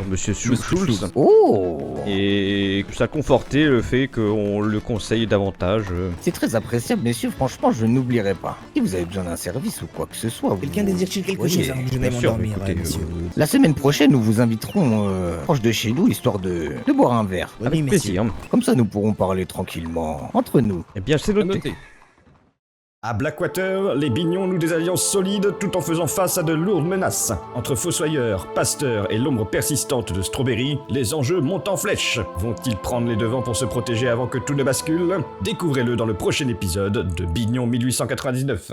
Monsieur Schultz. Schultz. Oh. Et que ça confortait le fait qu'on le conseille davantage. C'est très appréciable, messieurs. Franchement, je n'oublierai pas. Si vous avez besoin d'un service ou quoi que ce soit, Quelqu'un vous... désire-t-il quelque voyez, chose avant que je bien n'aille sûr, m'endormir, écoutez, monsieur? La semaine prochaine, nous vous inviterons proche de chez nous, histoire de boire un verre. Oui, Avec messieurs. plaisir. Comme ça, nous pourrons parler tranquillement entre nous. Eh bien, c'est À noté. noter. À Blackwater, les Bignons nouent des alliances solides tout en faisant face à de lourdes menaces. Entre fossoyeurs, pasteurs et l'ombre persistante de Strawberry, les enjeux montent en flèche. Vont-ils prendre les devants pour se protéger avant que tout ne bascule? Découvrez-le dans le prochain épisode de Bignon 1899.